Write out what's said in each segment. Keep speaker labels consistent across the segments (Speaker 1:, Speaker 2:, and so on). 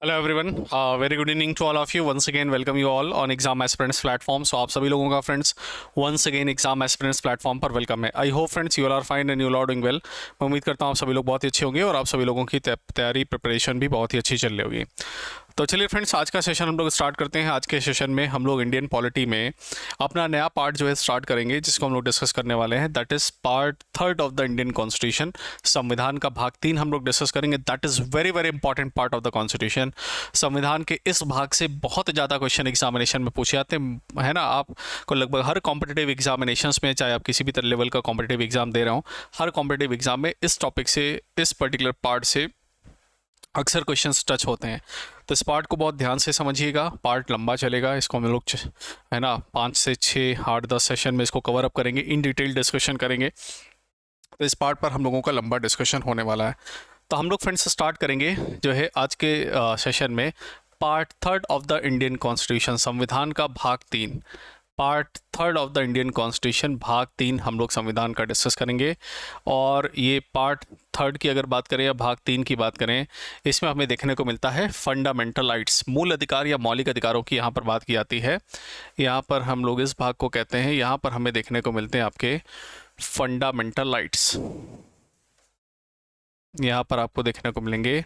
Speaker 1: Hello everyone, very good evening to all of you. Once again welcome you all on exam aspirants platform. So आप सभी लोगों का friends once again exam aspirants platform पर welcome है। I hope friends you are fine and you are doing well. मैं उम्मीद करता हूँ आप सभी लोग बहुत ही अच्छे होंगे और आप सभी लोगों की तैयारी प्रिपरेशन भी बहुत ही अच्छी चल रही होगी। तो चलिए फ्रेंड्स, आज का सेशन हम लोग स्टार्ट करते हैं। आज के सेशन में हम लोग इंडियन पॉलिटी में अपना नया पार्ट जो है स्टार्ट करेंगे, जिसको हम लोग डिस्कस करने वाले हैं। That is part third of the Indian constitution. संविधान का भाग 3 हम लोग डिस्कस करेंगे। That is very very important part of the constitution. संविधान के इस भाग से बहुत ज़्यादा क्वेश्चन एग्जामिनेशन में पूछे जाते हैं, है ना। आपको लगभग हर कॉम्पिटिटिव एग्जामिनेशंस में, चाहे आप किसी भी तरह लेवल का कॉम्पिटिटिव एग्जाम दे रहे हो, हर कॉम्पिटिटिव एग्जाम में इस टॉपिक से, इस पर्टिकुलर पार्ट से अक्सर क्वेश्चंस टच होते हैं। तो इस पार्ट को बहुत ध्यान से समझिएगा। पार्ट लंबा चलेगा, इसको हम लोग है ना 5 से 6 8 10 सेशन में इसको कवर अप करेंगे, इन डिटेल डिस्कशन करेंगे। तो इस पार्ट पर हम लोगों का लंबा डिस्कशन होने वाला है। तो हम लोग फ्रेंड्स स्टार्ट करेंगे जो है आज के सेशन में part third of the Indian constitution, संविधान का भाग 3। Part third of the Indian constitution भाग 3 हम लोग संविधान का डिस्कस करेंगे। और ये पार्ट थर्ड की अगर बात करें या भाग 3 की बात करें, इसमें हमें देखने को मिलता है फंडामेंटल राइट्स, मूल अधिकार या मौलिक अधिकारों की यहाँ पर बात की जाती है। यहाँ पर हम लोग इस भाग को कहते हैं, यहाँ पर हमें देखने को मिलते हैं आपके फंडामेंटल राइट्स। यहाँ पर आपको देखने को मिलेंगे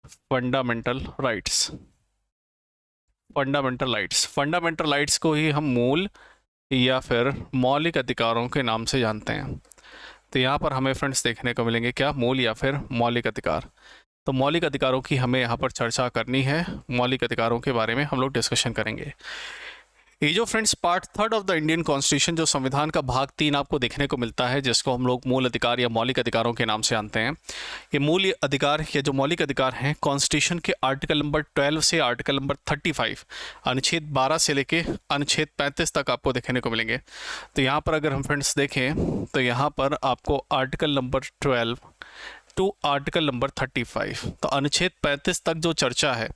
Speaker 1: fundamental rights. Fundamental rights, fundamental rights को ही हम मूल या फिर मौलिक अधिकारों के नाम से जानते हैं। तो यहाँ पर हमें फ्रेंड्स देखने को मिलेंगे क्या, मूल या फिर मौलिक अधिकार। तो मौलिक अधिकारों की हमें यहाँ पर चर्चा करनी है, मौलिक अधिकारों के बारे में हम लोग डिस्कशन करेंगे। ये जो friends part third of the Indian constitution, जो संविधान का भाग 3 आपको देखने को मिलता है, जिसको हम लोग मूल अधिकार या मौलिक अधिकारों के नाम से जानते हैं। ये मूल अधिकार या जो मौलिक अधिकार हैं, कॉन्स्टिट्यूशन के आर्टिकल नंबर 12 से आर्टिकल नंबर 35, अनुच्छेद 12 से लेके अनुच्छेद 35 तक आपको देखने को मिलेंगे। तो यहाँ पर अगर हम फ्रेंड्स देखें तो यहाँ पर आपको article number 12 to article number 35, तो अनुच्छेद 35 तक जो चर्चा है,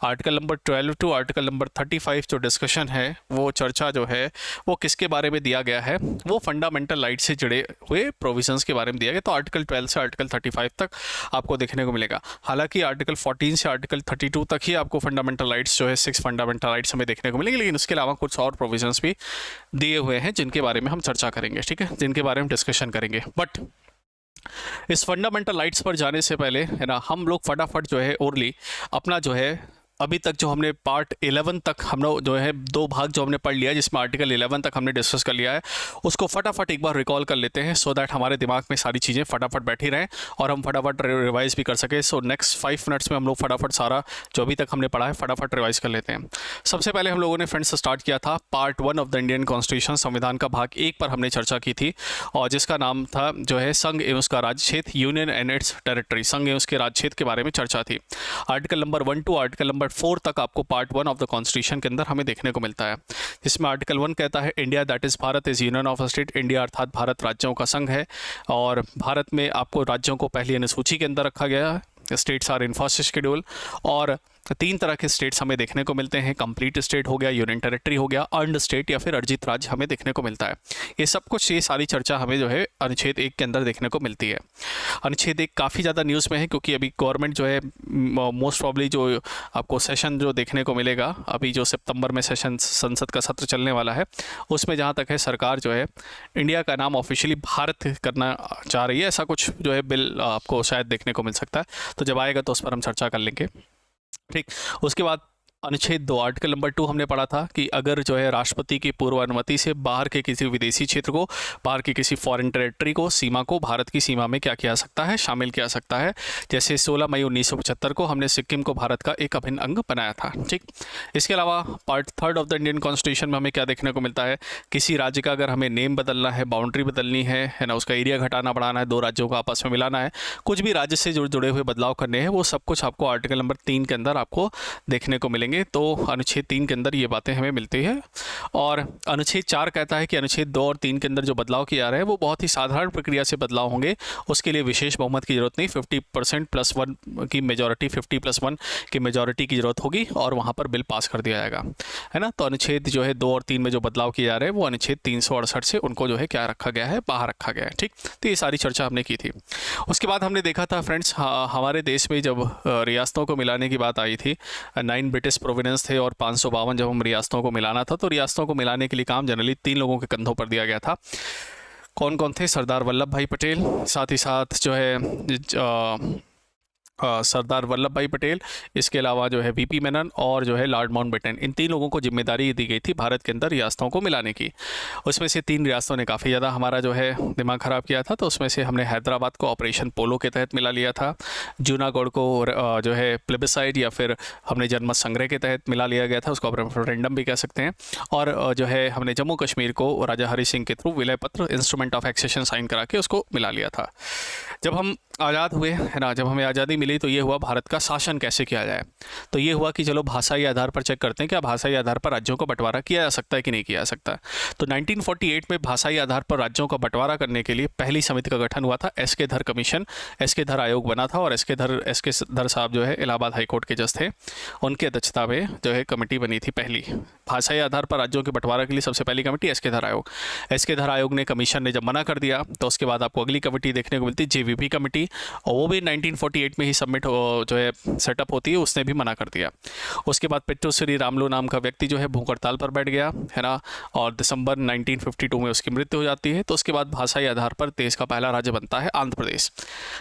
Speaker 1: article number 12 to article number 35 जो डिस्कशन है, वो चर्चा जो है वो किसके बारे में दिया गया है, वो फंडामेंटल राइट से जुड़े हुए प्रोविजंस के बारे में दिया गया। तो आर्टिकल 12 से आर्टिकल 35 तक आपको देखने को मिलेगा। हालांकि आर्टिकल 14 से आर्टिकल 32 तक ही आपको फंडामेंटल राइट्स जो है 6 फंडामेंटल राइट्स हमें देखने को मिलेंगे, लेकिन उसके अलावा कुछ और प्रोविजंस भी दिए हुए हैं जिनके बारे में हम चर्चा करेंगे, ठीक है, जिनके बारे में डिस्कशन करेंगे। बट इस फंडामेंटल राइट्स पर जाने से पहले, है ना, हम लोग फटाफट जो है ओरली अपना जो है अभी तक जो हमने पार्ट 11 तक हम लोग जो है 2 भाग जो हमने पढ़ लिया है, जिसमें आर्टिकल 11 तक हमने डिस्कस कर लिया है, उसको फटाफट एक बार रिकॉल कर लेते हैं, सो दैट हमारे दिमाग में सारी चीज़ें फटाफट बैठी रहें और हम फटाफट रिवाइज भी कर सकें। सो नेक्स्ट 5 मिनट्स में हम लोग फटाफट सारा जो अभी तक हमने पढ़ा है फटाफट रिवाइज कर लेते हैं। सबसे पहले हम लोगों ने फ्रेंड्स स्टार्ट किया था part 1 of the Indian constitution, संविधान का भाग 1 पर हमने चर्चा की थी, और जिसका नाम था जो है संघ एवं उसका राज्य क्षेत्र, यूनियन एंड इट्स टेरिटरी, संघ एवं उसके राज्य क्षेत्र के बारे में चर्चा थी। Article number 1 to article number 4 तक आपको पार्ट 1 ऑफ द कॉन्स्टिट्यूशन के अंदर हमें देखने को मिलता है, जिसमें आर्टिकल 1 कहता है India that is Bharat is union of state. India अर्थात भारत राज्यों का संघ है, और भारत में आपको राज्यों को पहली अनुसूची के अंदर रखा गया है। States are in first schedule, और 3 तरह के स्टेट्स हमें देखने को मिलते हैं, कंप्लीट स्टेट हो गया, यूनियन टेरिटरी हो गया, अर्न्ड स्टेट या फिर अर्जित राज्य हमें देखने को मिलता है। ये सब कुछ, ये सारी चर्चा हमें जो है अनुच्छेद 1 के अंदर देखने को मिलती है। अनुच्छेद 1 काफ़ी ज़्यादा न्यूज़ में है, क्योंकि अभी गवर्नमेंट जो है मोस्ट प्रॉब्ली जो आपको सेशन जो देखने को मिलेगा, अभी जो सितंबर में सेशन संसद का सत्र चलने वाला है, उसमें जहाँ तक है सरकार जो है इंडिया का नाम ऑफिशियली भारत करना चाह रही है, ऐसा कुछ जो है बिल आपको शायद देखने को मिल सकता है। तो जब आएगा तो उस पर हम चर्चा कर लेंगे, ठीक। उसके बाद अनुच्छेद 2 आर्टिकल नंबर 2 हमने पढ़ा था कि अगर जो है राष्ट्रपति की पूर्व अनुमति से बाहर के किसी विदेशी क्षेत्र को, बाहर की किसी फॉरेन टेरिटरी को, सीमा को भारत की सीमा में क्या किया जा सकता है, शामिल किया सकता है। जैसे 16 मई 1975 को हमने सिक्किम को भारत का एक अभिन्न अंग बनाया था। ठीक, इसके अलावा part 3 of the Indian constitution में हमें क्या देखने को मिलता है, किसी राज्य का अगर हमें नेम बदलना है, बाउंड्री बदलनी है ना, उसका एरिया घटाना बढ़ाना है, दो राज्यों को आपस में मिलाना है, कुछ भी राज्य से जुड़े हुए बदलाव करने हैं, वो सब कुछ आपको आर्टिकल नंबर 3 के अंदर आपको देखने को मिलेंगे। तो अनुच्छेद 3 के अंदर ये बातें हमें मिलती है। और अनुच्छेद 4 कहता है कि अनुच्छेद 2 और 3 के अंदर जो बदलाव किया जा रहा है वो बहुत ही साधारण प्रक्रिया से बदलाव होंगे, उसके लिए विशेष बहुमत की जरूरत नहीं, 50% + 1 की मेजॉरिटी, 50 + 1 की मेजॉरिटी की जरूरत होगी और वहाँ पर बिल पास कर दिया जाएगा, है ना। तो अनुच्छेद जो है 2 और 3 में जो बदलाव किए जा रहे हैं वो अनुच्छेद 368 से उनको जो है क्या रखा गया है, बाहर रखा गया है। ठीक, तो ये सारी चर्चा हमने की थी। उसके बाद हमने देखा था फ्रेंड्स, हमारे देश में जब रियासतों को मिलाने की बात आई थी, 9 ब्रिटिश प्रोविडेंस थे और 552 जब हम रियासतों को मिलाना था, तो रियासतों को मिलाने के लिए काम जनरली 3 लोगों के कंधों पर दिया गया था। कौन कौन थे? सरदार वल्लभ भाई पटेल, साथ ही साथ जो है सरदार वल्लभ भाई पटेल, इसके अलावा जो है वीपी मेनन और जो है लॉर्ड माउंटबेटन, इन 3 लोगों को जिम्मेदारी दी गई थी भारत के अंदर रियासतों को मिलाने की। उसमें से 3 रियासतों ने काफ़ी ज़्यादा हमारा जो है दिमाग ख़राब किया था। तो उसमें से हमने हैदराबाद को ऑपरेशन पोलो के तहत मिला लिया था, जूनागढ़ को जो है प्लेबिसाइड या फिर हमने जनमत संग्रह के तहत मिला लिया गया था, उसको रेफरेंडम भी कह सकते हैं। और जो है हमने जम्मू कश्मीर को राजा हरि सिंह के थ्रू विलय पत्र, इंस्ट्रूमेंट ऑफ एक्सेशन साइन करा के उसको मिला लिया था। जब हम आज़ाद हुए, है ना, जब हमें आज़ादी मिली तो ये हुआ भारत का शासन कैसे किया जाए। तो ये हुआ कि चलो भाषाई आधार पर चेक करते हैं क्या भाषाई आधार पर राज्यों का बंटवारा किया जा सकता है कि नहीं किया जा सकता। तो 1948 में भाषाई आधार पर राज्यों का बंटवारा करने के लिए पहली समिति का गठन हुआ था, एस.के. धर कमीशन, एस.के. धर आयोग बना था। और एस.के. धर साहब जो है इलाहाबाद हाईकोर्ट के जज थे, उनकी अध्यक्षता में जो है कमेटी बनी थी पहली भाषाई आधार पर राज्यों के बंटवारा के लिए। सबसे पहली कमेटी एस.के. धर आयोग। एस.के. धर आयोग ने, कमीशन ने जब मना कर दिया तो उसके बाद आपको अगली कमेटी देखने को मिलती, जेवीपी कमेटी, और वो भी 1948 में ही सबमिट जो है सेटअप होती है, उसने भी मना कर दिया। उसके बाद पिट्टूश्री रामलू नाम का व्यक्ति जो है भूख हड़ताल पर बैठ गया, है ना, और दिसंबर 1952 में उसकी मृत्यु हो जाती है। तो उसके बाद भाषाई आधार पर देश का पहला राज्य बनता है आंध्र प्रदेश।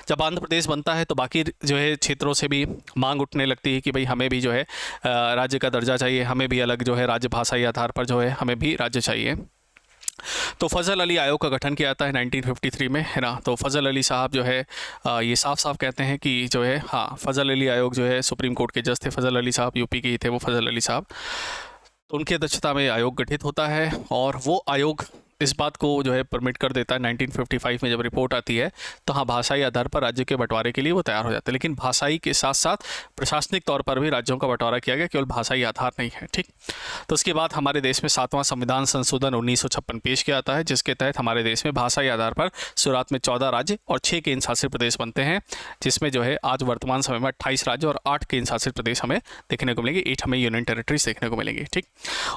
Speaker 1: जब आंध्र प्रदेश बनता है तो बाकी जो है क्षेत्रों से भी मांग उठने लगती है कि भाई हमें भी जो है राज्य का दर्जा चाहिए, हमें भी अलग जो है राज्य भाषाई आधार पर जो है हमें भी राज्य चाहिए। तो फजल अली आयोग का गठन किया जाता है 1953 में, है ना। तो फजल अली साहब जो है ये साफ साफ कहते हैं कि जो है, हाँ, फजल अली आयोग जो है सुप्रीम कोर्ट के जज थे, फजल अली साहब यूपी के ही थे वो फजल अली साहब। तो उनकी अध्यक्षता में आयोग गठित होता है और वो आयोग इस बात को जो है परमिट कर देता है 1955 में जब रिपोर्ट आती है तो हाँ, भाषाई आधार पर राज्य के बंटवारे के लिए वो तैयार हो जाते हैं। लेकिन भाषाई के साथ साथ प्रशासनिक तौर पर भी राज्यों का बंटवारा किया गया, केवल भाषाई आधार नहीं है। ठीक, तो उसके बाद हमारे देश में 7वां संविधान संशोधन 1956 पेश किया जाता है, जिसके तहत हमारे देश में भाषाई आधार पर शुरुआत में 14 राज्य और 6 केंद्र शासित प्रदेश बनते हैं, जिसमें जो है आज वर्तमान समय में 28 राज्य और 8 केंद्र शासित प्रदेश हमें देखने को मिलेंगे, 8 हमें यूनियन टेरिटरीज देखने को मिलेंगी। ठीक,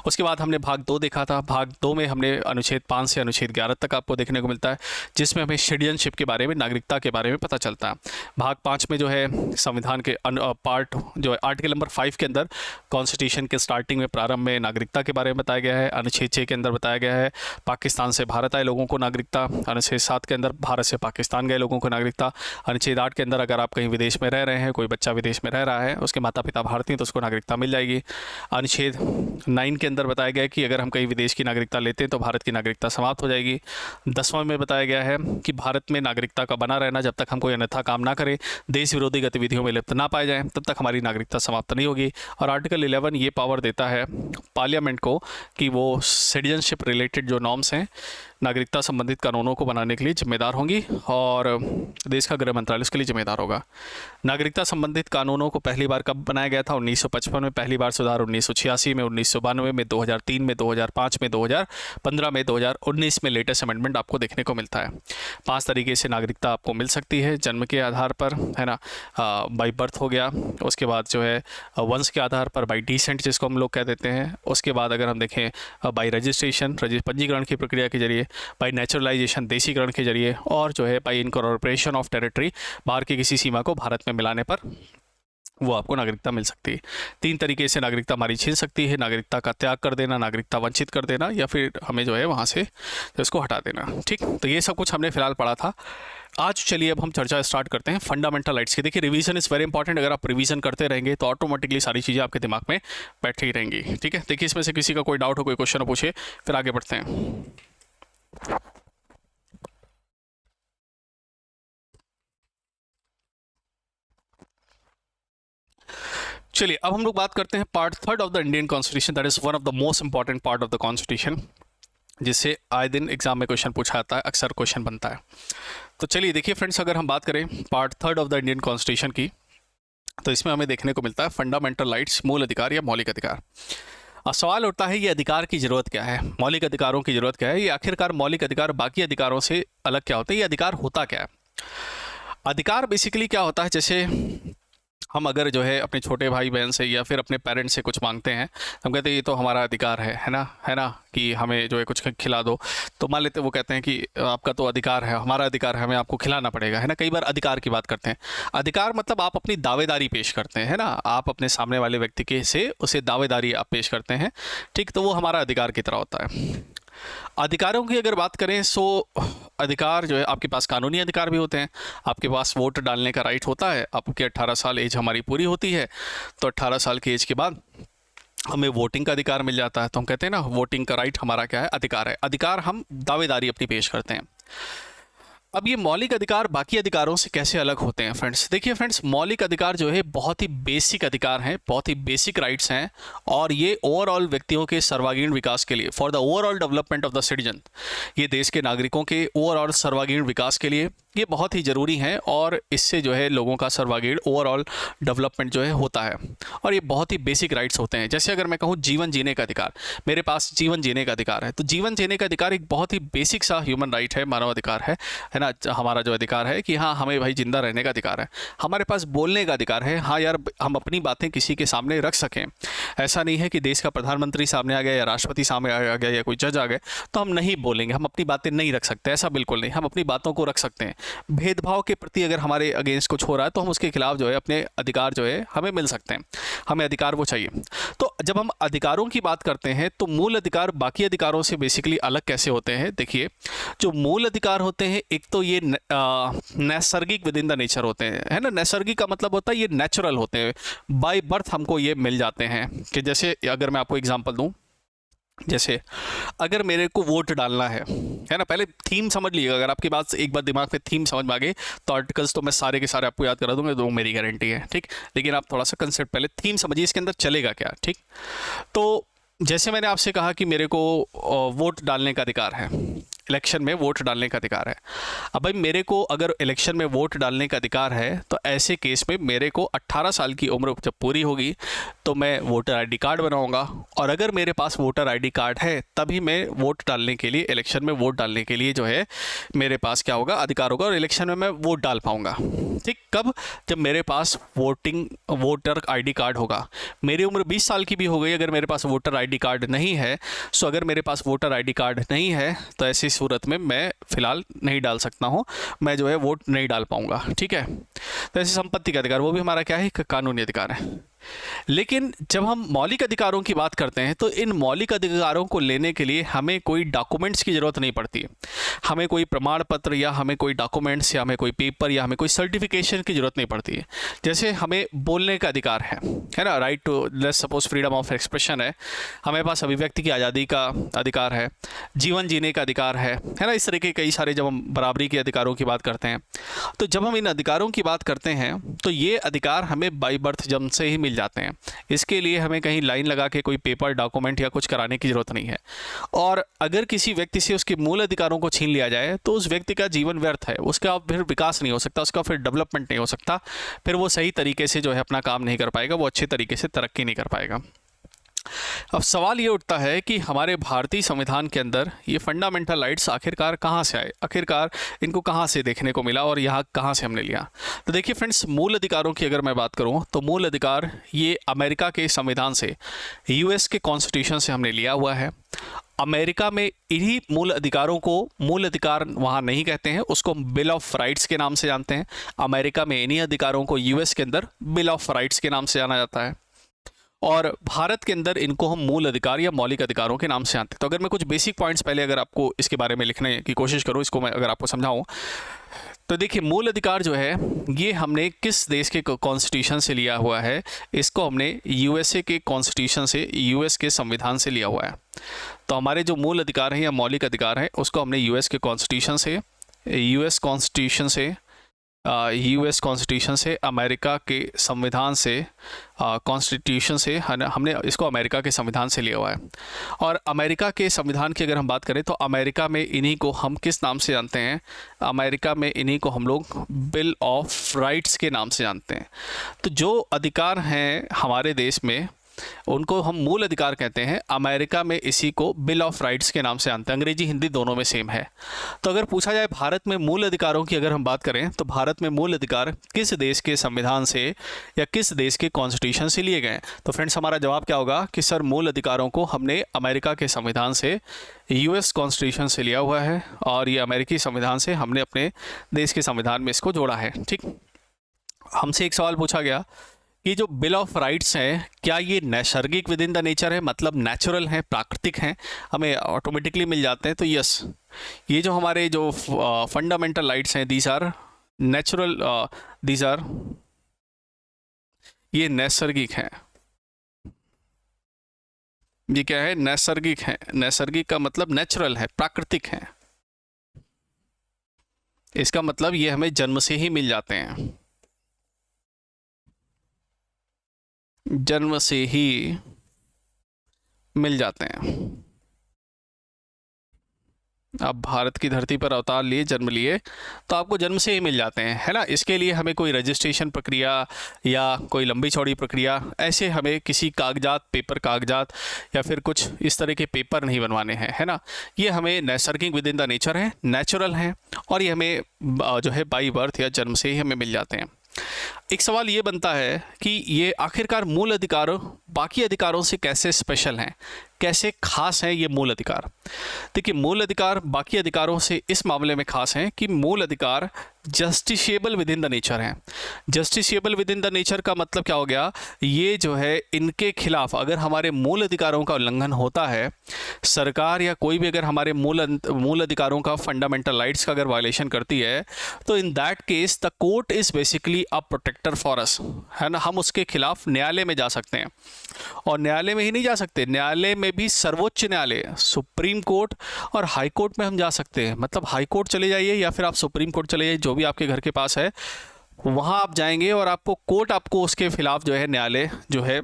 Speaker 1: उसके बाद हमने भाग 2 देखा था। भाग 2 में हमने अनुच्छेद 5 से अनुच्छेद 11 तक आपको देखने को मिलता है, जिसमें हमें सिटीजनशिप के बारे में, नागरिकता के बारे में पता चलता है। भाग 5 में जो है संविधान के पार्ट जो है आर्टिकल नंबर 5 के अंदर कॉन्स्टिट्यूशन के स्टार्टिंग में, प्रारंभ में नागरिकता के बारे में बताया गया है। अनुच्छेद 6 के अंदर बताया गया है पाकिस्तान से भारत आए लोगों को नागरिकता। अनुच्छेद 7 के अंदर भारत से पाकिस्तान गए लोगों को नागरिकता। अनुच्छेद 8 के अंदर अगर आप कहीं विदेश में रह रहे हैं, कोई बच्चा विदेश में रह रहा है, उसके माता पिता भारतीय, तो उसको नागरिकता मिल जाएगी। अनुच्छेद 9 के अंदर बताया गया है कि अगर हम कहीं विदेश की नागरिकता लेते हैं तो भारत की नागरिकता समाप्त हो जाएगी। 10वां में बताया गया है कि भारत में नागरिकता का बना रहना, जब तक हम कोई अन्यथा काम ना करें, देश विरोधी गतिविधियों में लिप्त ना पाए जाएं, तब तक हमारी नागरिकता समाप्त नहीं होगी। और आर्टिकल 11 ये पावर देता है पार्लियामेंट को कि वो सिटीजनशिप रिलेटेड जो नॉर्म्स हैं, नागरिकता संबंधित कानूनों को बनाने के लिए जिम्मेदार होंगी और देश का गृह मंत्रालय उसके लिए जिम्मेदार होगा। नागरिकता संबंधित कानूनों को पहली बार कब बनाया गया था? 1955 में पहली बार सुधार, 1986 में, 1992 में, 2003 में, 2005 में, 2015 में, 2019 में लेटेस्ट अमेंडमेंट आपको देखने को मिलता है। 5 तरीके से नागरिकता आपको मिल सकती है, जन्म के आधार पर, है ना, बाई बर्थ हो गया। उसके बाद जो है वंश के आधार पर, बाई डिसेंट जिसको हम लोग कह देते हैं। उसके बाद अगर हम देखें बाई रजिस्ट्रेशन, पंजीकरण की प्रक्रिया के जरिए, बाई नेचुरलाइजेशन, देशीकरण के जरिए, और जो है बाई इनकॉर्पोरेशन ऑफ टेरिटरी, बाहर की किसी सीमा को भारत में मिलाने पर वो आपको नागरिकता मिल सकती है। 3 तरीके से नागरिकता हमारी छीन सकती है, नागरिकता का त्याग कर देना, नागरिकता वंचित कर देना, या फिर हमें जो है वहाँ से इसको हटा देना। ठीक, तो ये सब कुछ हमने फिलहाल पढ़ा था। आज चलिए अब हम चर्चा स्टार्ट करते हैं फंडामेंटल राइट्स की। देखिए रिवीजन इज़ वेरी इंपॉर्टेंट। अगर आप रिवीजन करते रहेंगे तो ऑटोमेटिकली सारी चीज़ें आपके दिमाग में बैठी ही रहेंगी। ठीक है, देखिए इसमें से किसी का कोई डाउट हो, कोई क्वेश्चन हो, पूछे, फिर आगे बढ़ते हैं। चलिए अब हम लोग बात करते हैं part 3 of the Indian constitution, that is one of the most important part of the constitution, जिससे आए दिन एग्जाम में क्वेश्चन पूछा जाता है, अक्सर क्वेश्चन बनता है। तो चलिए देखिए फ्रेंड्स, अगर हम बात करें part 3 of the Indian constitution की, तो इसमें हमें देखने को मिलता है फंडामेंटल राइट्स, मूल अधिकार या मौलिक अधिकार। अब सवाल उठता है ये अधिकार की जरूरत क्या है, मौलिक अधिकारों की जरूरत क्या है, ये आखिरकार मौलिक अधिकार बाकी अधिकारों से अलग क्या होते हैं, ये अधिकार होता क्या है। अधिकार बेसिकली क्या होता है, जैसे हम अगर जो है अपने छोटे भाई बहन से या फिर अपने पेरेंट्स से कुछ मांगते हैं, हम कहते हैं ये तो हमारा अधिकार है ना कि हमें जो है कुछ खिला दो। तो मान लेते वो कहते हैं कि आपका तो अधिकार है, हमारा अधिकार है, हमें आपको खिलाना पड़ेगा, है ना। कई बार अधिकार की बात करते हैं। अधिकार मतलब आप अपनी दावेदारी पेश करते हैं, है ना, आप अपने सामने वाले व्यक्ति के से उसे दावेदारी आप पेश करते हैं। ठीक, तो वो हमारा अधिकार की तरह होता है। अधिकारों की अगर बात करें सो अधिकार जो है आपके पास कानूनी अधिकार भी होते हैं। आपके पास वोट डालने का राइट होता है। आपकी 18 साल एज हमारी पूरी होती है, तो 18 साल की एज के बाद हमें वोटिंग का अधिकार मिल जाता है। तो हम कहते हैं ना वोटिंग का राइट हमारा क्या है, अधिकार है। अधिकार हम दावेदारी अपनी पेश करते हैं। अब ये मौलिक अधिकार बाकी अधिकारों से कैसे अलग होते हैं फ्रेंड्स, देखिए फ्रेंड्स, मौलिक अधिकार जो है बहुत ही बेसिक अधिकार हैं, बहुत ही बेसिक राइट्स हैं, और ये ओवरऑल व्यक्तियों के सर्वांगीण विकास के लिए, for the overall development of the citizen, ये देश के नागरिकों के ओवरऑल सर्वांगीण विकास के लिए ये बहुत ही ज़रूरी हैं, और इससे जो है लोगों का सर्वांगीण ओवरऑल डेवलपमेंट जो है होता है। और ये बहुत ही बेसिक राइट्स होते हैं। जैसे अगर मैं कहूँ जीवन जीने का अधिकार, मेरे पास जीवन जीने का अधिकार है, तो जीवन जीने का अधिकार एक बहुत ही बेसिक सा ह्यूमन राइट है, मानव अधिकार है ना। हमारा जो अधिकार है कि हाँ हमें भाई जिंदा रहने का अधिकार है। हमारे पास बोलने का अधिकार है, हाँ यार हम अपनी बातें किसी के सामने रख सकें। ऐसा नहीं है कि देश का प्रधानमंत्री सामने आ गया या राष्ट्रपति सामने आ गया या कोई जज आ गए तो हम नहीं बोलेंगे, हम अपनी बातें नहीं रख सकते, ऐसा बिल्कुल नहीं। हम अपनी बातों को रख सकते हैं। भेदभाव के प्रति अगर हमारे अगेंस्ट कुछ हो रहा है तो हम उसके खिलाफ जो है अपने अधिकार जो है हमें मिल सकते हैं, हमें अधिकार वो चाहिए। तो जब हम अधिकारों की बात करते हैं तो मूल अधिकार बाकी अधिकारों से बेसिकली अलग कैसे होते हैं, देखिए जो मूल अधिकार होते हैं एक तो ये नैसर्गिक विद इन द नेचर होते हैं, है ना। नैसर्गिक का मतलब होता है ये नेचुरल होते हैं, बाय बर्थ हमको ये मिल जाते हैं। कि जैसे अगर मैं आपको एग्जांपल दूं, जैसे अगर मेरे को वोट डालना है ना, पहले थीम समझ लीजिएगा। अगर आपके पास एक बार दिमाग में थीम समझ में आ गई तो आर्टिकल्स तो मैं सारे के सारे आपको याद करा दूंगा, तो मेरी गारंटी है। ठीक, लेकिन आप थोड़ा सा कंसेप्ट पहले थीम समझिए, इसके अंदर चलेगा क्या। ठीक, तो जैसे मैंने आपसे कहा कि मेरे को वोट डालने का अधिकार है, इलेक्शन में वोट डालने का अधिकार है। अब भाई मेरे को अगर इलेक्शन में वोट डालने का अधिकार है तो ऐसे केस में मेरे को 18 साल की उम्र जब पूरी होगी तो मैं वोटर आईडी कार्ड बनाऊंगा, और अगर मेरे पास वोटर आईडी कार्ड है तभी मैं वोट डालने के लिए, इलेक्शन में वोट डालने के लिए जो है मेरे पास क्या होगा, अधिकार होगा, और इलेक्शन में मैं वोट डाल पाऊंगा। ठीक, कब, जब मेरे पास वोटर आईडी कार्ड होगा। मेरी उम्र 20 साल की भी हो गई, अगर मेरे पास वोटर आईडी कार्ड नहीं है, सो अगर मेरे पास वोटर आईडी कार्ड नहीं है तो ऐसी सूरत में मैं फिलहाल नहीं डाल सकता हूं, मैं जो है वोट नहीं डाल पाऊंगा। ठीक है, तो ऐसे संपत्ति का अधिकार वो भी हमारा क्या है, कानूनी अधिकार है। लेकिन जब हम मौलिक अधिकारों की बात करते हैं तो इन मौलिक अधिकारों को लेने के लिए हमें कोई डॉक्यूमेंट्स की ज़रूरत नहीं पड़ती। हमें कोई प्रमाण पत्र या हमें कोई डॉक्यूमेंट्स या हमें कोई पेपर या हमें कोई सर्टिफिकेशन की ज़रूरत नहीं पड़ती है। जैसे हमें बोलने का अधिकार है ना, right to, let's suppose freedom of expression है, हमें पास अभिव्यक्ति की आज़ादी का अधिकार है, जीवन जीने का अधिकार है ना। इस तरह के कई सारे, जब हम बराबरी के अधिकारों की बात करते हैं, तो जब हम इन अधिकारों की बात करते हैं तो ये अधिकार हमें बाई बर्थ जन्म से ही मिल जाते हैं। इसके लिए हमें कहीं लाइन लगा के कोई पेपर, डॉक्यूमेंट या कुछ कराने की ज़रूरत नहीं है। और अगर किसी व्यक्ति से उसके मूल अधिकारों को छीन लिया जाए तो उस व्यक्ति का जीवन व्यर्थ है, उसका फिर विकास नहीं हो सकता, उसका फिर डेवलपमेंट नहीं हो सकता, फिर वो सही तरीके से जो है अपना काम नहीं कर पाएगा, वो अच्छे तरीके से तरक्की नहीं कर पाएगा। अब सवाल ये उठता है कि हमारे भारतीय संविधान के अंदर ये फंडामेंटल राइट्स आखिरकार कहाँ से आए, आखिरकार इनको कहाँ से देखने को मिला और यहाँ कहाँ से हमने लिया। तो देखिए फ्रेंड्स, मूल अधिकारों की अगर मैं बात करूँ तो मूल अधिकार ये अमेरिका के संविधान से, यूएस के कॉन्स्टिट्यूशन से हमने लिया हुआ है। अमेरिका में इन्हीं मूल अधिकारों को मूल अधिकार वहाँ नहीं कहते हैं, उसको बिल ऑफ राइट्स के नाम से जानते हैं। अमेरिका में इन्हीं अधिकारों को यूएस के अंदर बिल ऑफ राइट्स के नाम से जाना जाता है, और भारत के अंदर इनको हम मूल अधिकार या मौलिक अधिकारों के नाम से जानते हैं। तो अगर मैं कुछ बेसिक पॉइंट्स पहले अगर आपको इसके बारे में लिखने की कोशिश करूँ, इसको मैं अगर आपको समझाऊँ, तो देखिए मूल अधिकार जो है ये हमने किस देश के कॉन्स्टिट्यूशन से लिया हुआ है, इसको हमने यूएसए के कॉन्स्टिट्यूशन से, यूएस के संविधान से लिया हुआ है। तो हमारे जो मूल अधिकार हैं या मौलिक अधिकार हैं उसको हमने यूएस के कॉन्स्टिट्यूशन से, यूएस कॉन्स्टिट्यूशन से, अमेरिका के संविधान से, कॉन्स्टिट्यूशन से हमने इसको अमेरिका के संविधान से लिया हुआ है। और अमेरिका के संविधान की अगर हम बात करें तो अमेरिका में इन्हीं को हम किस नाम से जानते हैं, अमेरिका में इन्हीं को हम लोग बिल ऑफ राइट्स के नाम से जानते हैं। तो जो अधिकार हैं हमारे देश में उनको हम मूल अधिकार कहते हैं, अमेरिका में इसी को बिल ऑफ राइट्स के नाम से जानते हैं। अंग्रेजी हिंदी दोनों में सेम है। तो अगर पूछा जाए भारत में मूल अधिकारों की अगर हम बात करें तो भारत में मूल अधिकार किस देश के संविधान से या किस देश के कॉन्स्टिट्यूशन से लिए गए, तो फ्रेंड्स हमारा जवाब क्या होगा कि सर मूल अधिकारों को हमने अमेरिका के संविधान से, यूएस कॉन्स्टिट्यूशन से लिया हुआ है, और ये अमेरिकी संविधान से हमने अपने देश के संविधान में इसको जोड़ा है। ठीक, हमसे एक सवाल पूछा गया कि जो बिल ऑफ राइट्स हैं क्या ये नैसर्गिक विद इन द नेचर है, मतलब नेचुरल हैं, प्राकृतिक हैं, हमें ऑटोमेटिकली मिल जाते हैं। तो यस, ये जो हमारे जो फंडामेंटल राइट्स हैं these are natural, these are, ये नैसर्गिक हैं। ये क्या है, नैसर्गिक है। नैसर्गिक का मतलब नेचुरल है, प्राकृतिक है। इसका मतलब ये हमें जन्म से ही मिल जाते हैं, जन्म से ही मिल जाते हैं। आप भारत की धरती पर अवतार लिए, जन्म लिए, तो आपको जन्म से ही मिल जाते हैं, है ना। इसके लिए हमें कोई रजिस्ट्रेशन प्रक्रिया या कोई लंबी चौड़ी प्रक्रिया, ऐसे हमें किसी कागजात, पेपर कागजात या फिर कुछ इस तरह के पेपर नहीं बनवाने हैं, है ना। ये हमें नैसर्गिक विद इन द नेचर है, नेचुरल हैं, और ये हमें जो है बाई बर्थ या जन्म से ही हमें मिल जाते हैं। एक सवाल ये बनता है कि ये आखिरकार मूल अधिकार बाकी अधिकारों से कैसे स्पेशल हैं, कैसे खास हैं ये मूल अधिकार। देखिए मूल अधिकार बाकी अधिकारों से इस मामले में खास हैं कि मूल अधिकार justiciable within the nature हैं। Justiciable within the nature का मतलब क्या हो गया, ये जो है इनके खिलाफ अगर हमारे मूल अधिकारों का उल्लंघन होता है, सरकार या कोई भी अगर हमारे मूल अधिकारों का, फंडामेंटल राइट्स का अगर वायलेशन करती है, तो in that case the court is basically a protector for us, है ना। हम उसके खिलाफ न्यायालय में जा सकते हैं, और न्यायालय में ही नहीं जा सकते, न्यायालय में भी सर्वोच्च न्यायालय, सुप्रीम कोर्ट और हाई कोर्ट में हम जा सकते हैं। मतलब हाई कोर्ट चले जाइए या फिर आप सुप्रीम कोर्ट चले जाइए, जो भी आपके घर के पास है वहाँ आप जाएंगे और आपको कोर्ट आपको उसके खिलाफ जो है न्यायालय जो है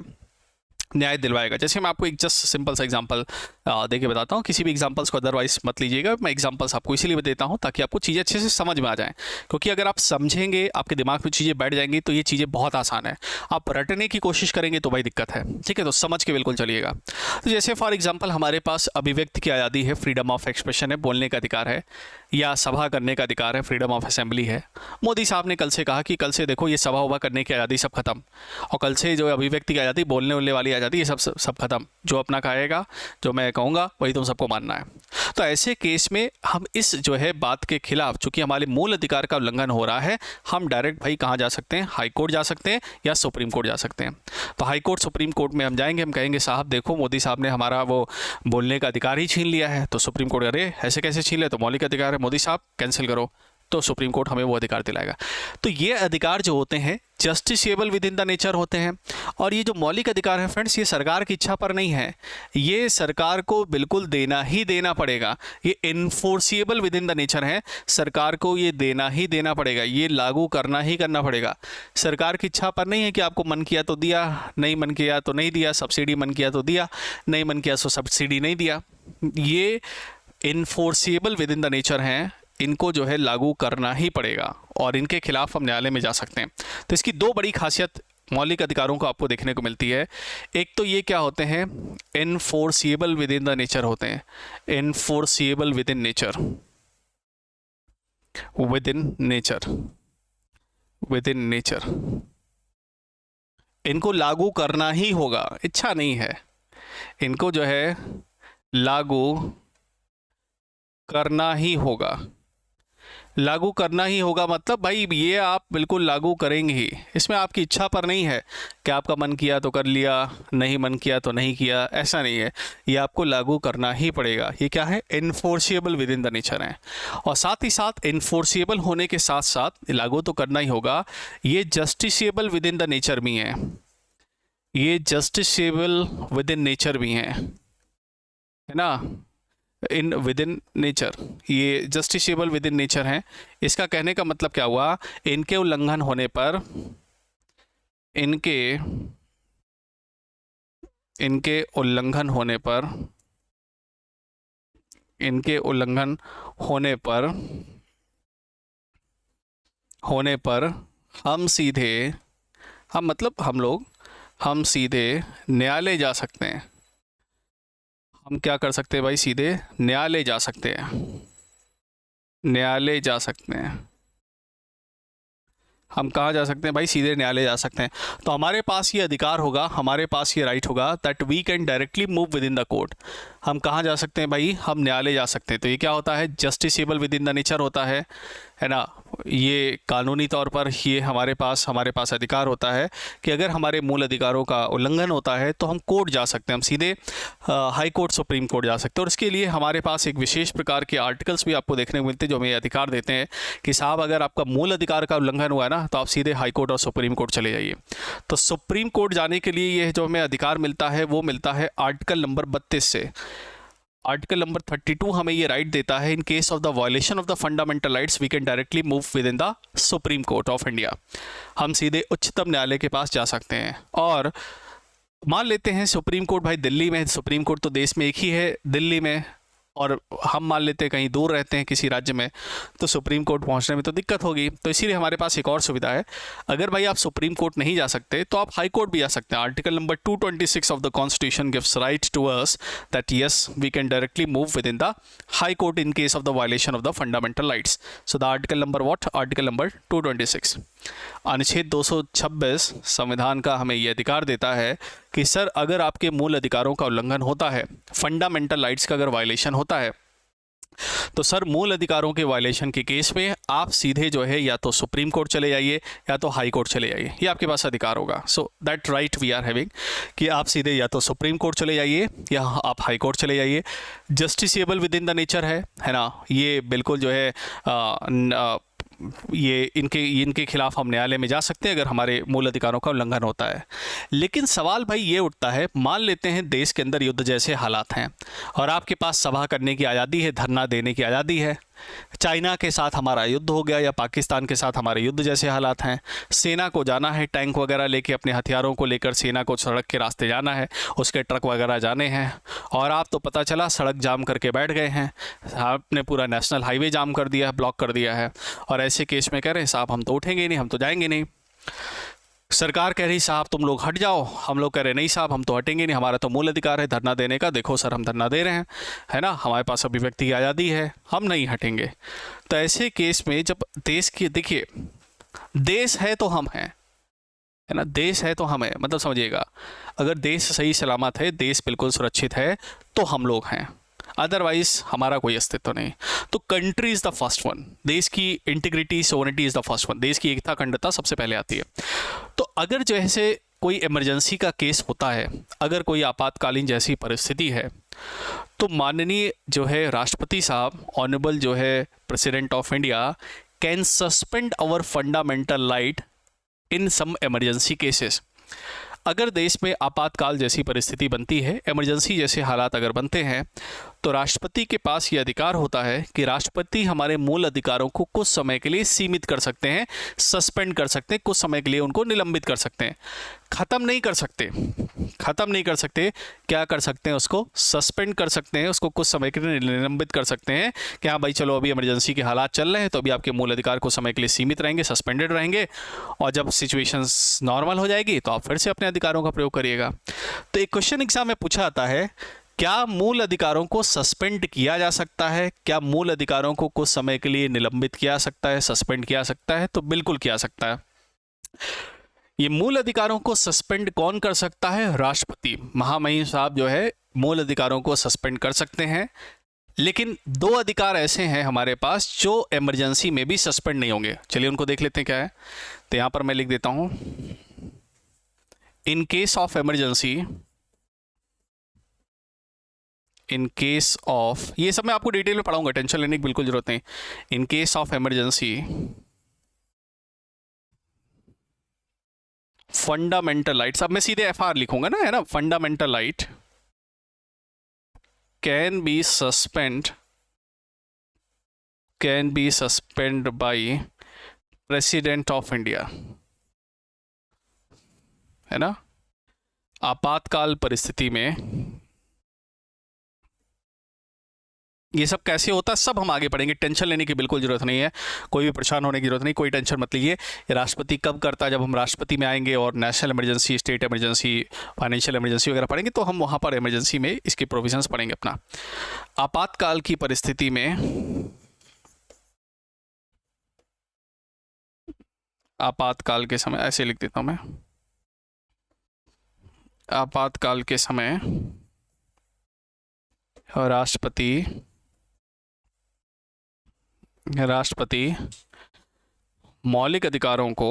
Speaker 1: न्याय दिलवाएगा। जैसे मैं आपको एक जस्ट सिंपल सा एग्जांपल देके बताता हूँ, किसी भी एग्जांपल्स को अदरवाइज मत लीजिएगा, मैं एग्जांपल्स आपको इसीलिए देता हूँ ताकि आपको चीज़ें अच्छे से समझ में आ जाएं, क्योंकि अगर आप समझेंगे, आपके दिमाग में चीज़ें बैठ जाएंगी तो ये चीज़ें बहुत आसान है। आप रटने की कोशिश करेंगे तो भाई दिक्कत है, ठीक है। तो समझ के बिल्कुल चलिएगा। तो जैसे फॉर एग्जाम्पल हमारे पास अभिव्यक्ति की आज़ादी है, फ्रीडम ऑफ एक्सप्रेशन है, बोलने का अधिकार है, या सभा करने का अधिकार है, फ्रीडम ऑफ असेंबली है। मोदी साहब ने कल से कहा कि कल से देखो ये सभा उभा करने की आज़ादी सब खत्म, और कल से जो अभिव्यक्ति की आज़ादी, बोलने उलने वाली आज़ादी, ये सब खत्म। जो अपना कहेगा, जो मैं कहूँगा वही तुम सबको मानना है। तो ऐसे केस में हम इस जो है बात के खिलाफ, चूंकि हमारे मूल अधिकार का उल्लंघन हो रहा है, हम डायरेक्ट भाई कहाँ जा सकते हैं, हाई कोर्ट जा सकते हैं या सुप्रीम कोर्ट जा सकते हैं। तो हाई कोर्ट, सुप्रीम कोर्ट में हम जाएंगे, हम कहेंगे साहब देखो मोदी साहब ने हमारा वो बोलने का अधिकार ही छीन लिया है। तो सुप्रीम कोर्ट, अरे ऐसे कैसे छीन लिया, तो मौलिक अधिकार है, मोदी साहब कैंसिल करो। तो सुप्रीम कोर्ट हमें वो अधिकार दिलाएगा। तो ये अधिकार जो होते हैं justiciable within the nature होते हैं। और ये जो मौलिक अधिकार है फ्रेंड्स, ये सरकार की इच्छा पर नहीं है, ये सरकार को बिल्कुल देना ही देना पड़ेगा। ये enforceable with in the nature है, सरकार को ये देना ही देना पड़ेगा, ये लागू करना ही करना पड़ेगा। सरकार की इच्छा पर नहीं है कि आपको मन किया तो दिया, नहीं मन किया तो नहीं दिया, सब्सिडी मन किया तो दिया, नहीं मन किया तो सब्सिडी नहीं दिया। ये enforceable with in the nature हैं, इनको जो है लागू करना ही पड़ेगा, और इनके खिलाफ हम न्यायालय में जा सकते हैं। तो इसकी दो बड़ी खासियत मौलिक अधिकारों को आपको देखने को मिलती है। एक तो ये क्या होते हैं, enforceable within the nature होते हैं, enforceable within nature, within nature, within nature. इनको लागू करना ही होगा, इच्छा नहीं है, इनको जो है लागू करना ही होगा। लागू करना ही होगा मतलब भाई ये आप बिल्कुल लागू करेंगे ही, इसमें आपकी इच्छा पर नहीं है कि आपका मन किया तो कर लिया, नहीं मन किया तो नहीं किया, ऐसा नहीं है, ये आपको लागू करना ही पड़ेगा। ये क्या है, enforceable within the nature है। और साथ ही साथ इनफोर्सिएबल होने के साथ साथ लागू तो करना ही होगा, ये justiciable with in the nature भी हैं, ये जस्टिसिएबल विद इन नेचर भी हैं, है ना, इन विद इन नेचर, ये जस्टिसिएबल विद इन नेचर हैं। इसका कहने का मतलब क्या हुआ, इनके उल्लंघन होने पर, इनके उल्लंघन होने पर, इनके उल्लंघन होने पर हम सीधे, हम सीधे न्यायालय जा सकते हैं। हम क्या कर सकते हैं भाई, सीधे न्यायालय जा सकते हैं, न्यायालय जा सकते हैं। हम कहाँ जा सकते हैं भाई, सीधे न्यायालय जा सकते हैं। तो हमारे पास ये अधिकार होगा, हमारे पास ये राइट होगा that we can directly move within the court. हम कहाँ जा सकते हैं भाई, हम न्यायालय जा सकते हैं। तो ये क्या होता है, justiciable with in the nature होता है ना। ये कानूनी तौर पर ये हमारे पास अधिकार होता है कि अगर हमारे मूल अधिकारों का उल्लंघन होता है तो हम कोर्ट जा सकते हैं, हम सीधे हाई कोर्ट, सुप्रीम कोर्ट जा सकते हैं। और इसके लिए हमारे पास एक विशेष प्रकार के आर्टिकल्स भी आपको देखने को मिलते हैं जो हमें अधिकार देते हैं कि साहब अगर आपका मूल अधिकार का उल्लंघन हुआ है ना तो आप सीधे हाई कोर्ट और सुप्रीम कोर्ट चले जाइए। तो सुप्रीम कोर्ट जाने के लिए ये जो हमें अधिकार मिलता है वो मिलता है आर्टिकल नंबर 32 से। आर्टिकल नंबर 32 हमें ये राइट देता है, in case of the violation of the fundamental rights we can directly move within the supreme court of India. हम सीधे उच्चतम न्यायालय के पास जा सकते हैं। और मान लेते हैं सुप्रीम कोर्ट भाई दिल्ली में, सुप्रीम कोर्ट तो देश में एक ही है दिल्ली में, और हम मान लेते हैं कहीं दूर रहते हैं किसी राज्य में, तो सुप्रीम कोर्ट पहुंचने में तो दिक्कत होगी। तो इसीलिए हमारे पास एक और सुविधा है, अगर भाई आप सुप्रीम कोर्ट नहीं जा सकते तो आप हाई कोर्ट भी जा सकते हैं। Article number 226 of the constitution gives right to us that yes we can directly move within the high court in case of the violation of the fundamental rights. So the article number what, article number 226। अनुच्छेद 226 संविधान का हमें ये अधिकार देता है कि sir अगर आपके मूल अधिकारों का उल्लंघन होता है, फंडामेंटल राइट्स का अगर वायलेशन होता है, तो सर मूल अधिकारों के वायलेशन के केस में आप सीधे जो है या तो सुप्रीम कोर्ट चले जाइए या तो हाई कोर्ट चले जाइए, ये आपके पास अधिकार होगा। So that right we are having कि आप सीधे या तो सुप्रीम कोर्ट चले जाइए या आप हाई कोर्ट चले जाइए। Justiciable with in the nature है ना, ये बिल्कुल जो है ये इनके खिलाफ हम न्यायालय में जा सकते हैं अगर हमारे मूल अधिकारों का उल्लंघन होता है। लेकिन सवाल भाई ये उठता है, मान लेते हैं देश के अंदर युद्ध जैसे हालात हैं और आपके पास सभा करने की आज़ादी है, धरना देने की आज़ादी है, चाइना के साथ हमारा युद्ध हो गया या पाकिस्तान के साथ हमारे युद्ध जैसे हालात हैं, सेना को जाना है टैंक वगैरह लेके, अपने हथियारों को लेकर सेना को सड़क के रास्ते जाना है, उसके ट्रक वगैरह जाने हैं, और आप तो पता चला सड़क जाम करके बैठ गए हैं, आपने पूरा नेशनल हाईवे जाम कर दिया है, ब्लॉक कर दिया है, और ऐसे केस में कह रहे हैं साहब हम तो उठेंगे नहीं, हम तो जाएंगे नहीं। सरकार कह रही साहब तुम लोग हट जाओ, हम लोग कह रहे नहीं साहब हम तो हटेंगे नहीं, हमारा तो मूल अधिकार है धरना देने का, देखो सर हम धरना दे रहे हैं, है ना, हमारे पास अभिव्यक्ति की आज़ादी है, हम नहीं हटेंगे। तो ऐसे केस में जब देश की, देखिए देश है तो हम हैं, है ना, देश है तो हम हैं, मतलब समझिएगा अगर देश सही सलामत है, देश बिल्कुल सुरक्षित है तो हम लोग हैं, अदरवाइज हमारा कोई अस्तित्व नहीं। तो country is the first one, देश की integrity sovereignty is the first one, देश की एकता अखंडता सबसे पहले आती है। तो अगर जैसे कोई इमरजेंसी का केस होता है, अगर कोई आपातकालीन जैसी परिस्थिति है, तो माननीय जो है राष्ट्रपति साहब, ऑनरेबल जो है president of India can suspend our fundamental right in some emergency cases. अगर देश में आपातकाल जैसी परिस्थिति बनती है, इमरजेंसी जैसे हालात अगर बनते हैं, तो राष्ट्रपति के पास ये अधिकार होता है कि राष्ट्रपति हमारे मूल अधिकारों को कुछ समय के लिए सीमित कर सकते हैं, सस्पेंड कर सकते हैं, कुछ समय के लिए उनको निलंबित कर सकते हैं। ख़त्म नहीं कर सकते, ख़त्म नहीं कर सकते। क्या कर सकते हैं? उसको सस्पेंड कर सकते हैं, उसको कुछ समय के लिए निलंबित कर सकते हैं कि हाँ भाई चलो अभी इमरजेंसी के हालात चल रहे हैं तो अभी आपके मूल अधिकार कुछ समय के लिए सीमित रहेंगे, सस्पेंडेड रहेंगे, और जब सिचुएशंस नॉर्मल हो जाएगी तो आप फिर से अपने अधिकारों का प्रयोग करिएगा। तो एक क्वेश्चन एग्जाम में पूछा आता है, क्या मूल अधिकारों को सस्पेंड किया जा सकता है? क्या मूल अधिकारों को कुछ समय के लिए निलंबित किया जा सकता है, सस्पेंड किया जा सकता है? तो बिल्कुल किया सकता है। ये मूल अधिकारों को सस्पेंड कौन कर सकता है? राष्ट्रपति, महामहिम साहब जो है मूल अधिकारों को सस्पेंड कर सकते हैं। लेकिन दो अधिकार ऐसे हैं हमारे पास जो इमरजेंसी में भी सस्पेंड नहीं होंगे। चलिए उनको देख लेते हैं क्या है। तो यहां पर मैं लिख देता हूं, इन case of emergency, in case of, ये सब मैं आपको डिटेल में पढ़ाऊंगा, टेंशन लेने की बिल्कुल जरूरत नहीं। इन case of emergency, fundamental rights, अब मैं सीधे एफआर लिखूंगा ना, है ना, fundamental right can be suspend by president of India, है ना। आपातकाल परिस्थिति में ये सब कैसे होता है सब हम आगे पढ़ेंगे, टेंशन लेने की बिल्कुल जरूरत नहीं है, कोई भी परेशान होने की जरूरत नहीं, कोई टेंशन मत लीजिए। राष्ट्रपति कब करता है? जब हम राष्ट्रपति में आएंगे और national emergency, state emergency, financial emergency वगैरह पढ़ेंगे तो हम वहाँ पर इमरजेंसी में इसके प्रोविजंस पढ़ेंगे अपना। आपातकाल की परिस्थिति में, आपातकाल के समय, ऐसे लिख देता हूँ मैं, आपातकाल के समय राष्ट्रपति मौलिक अधिकारों को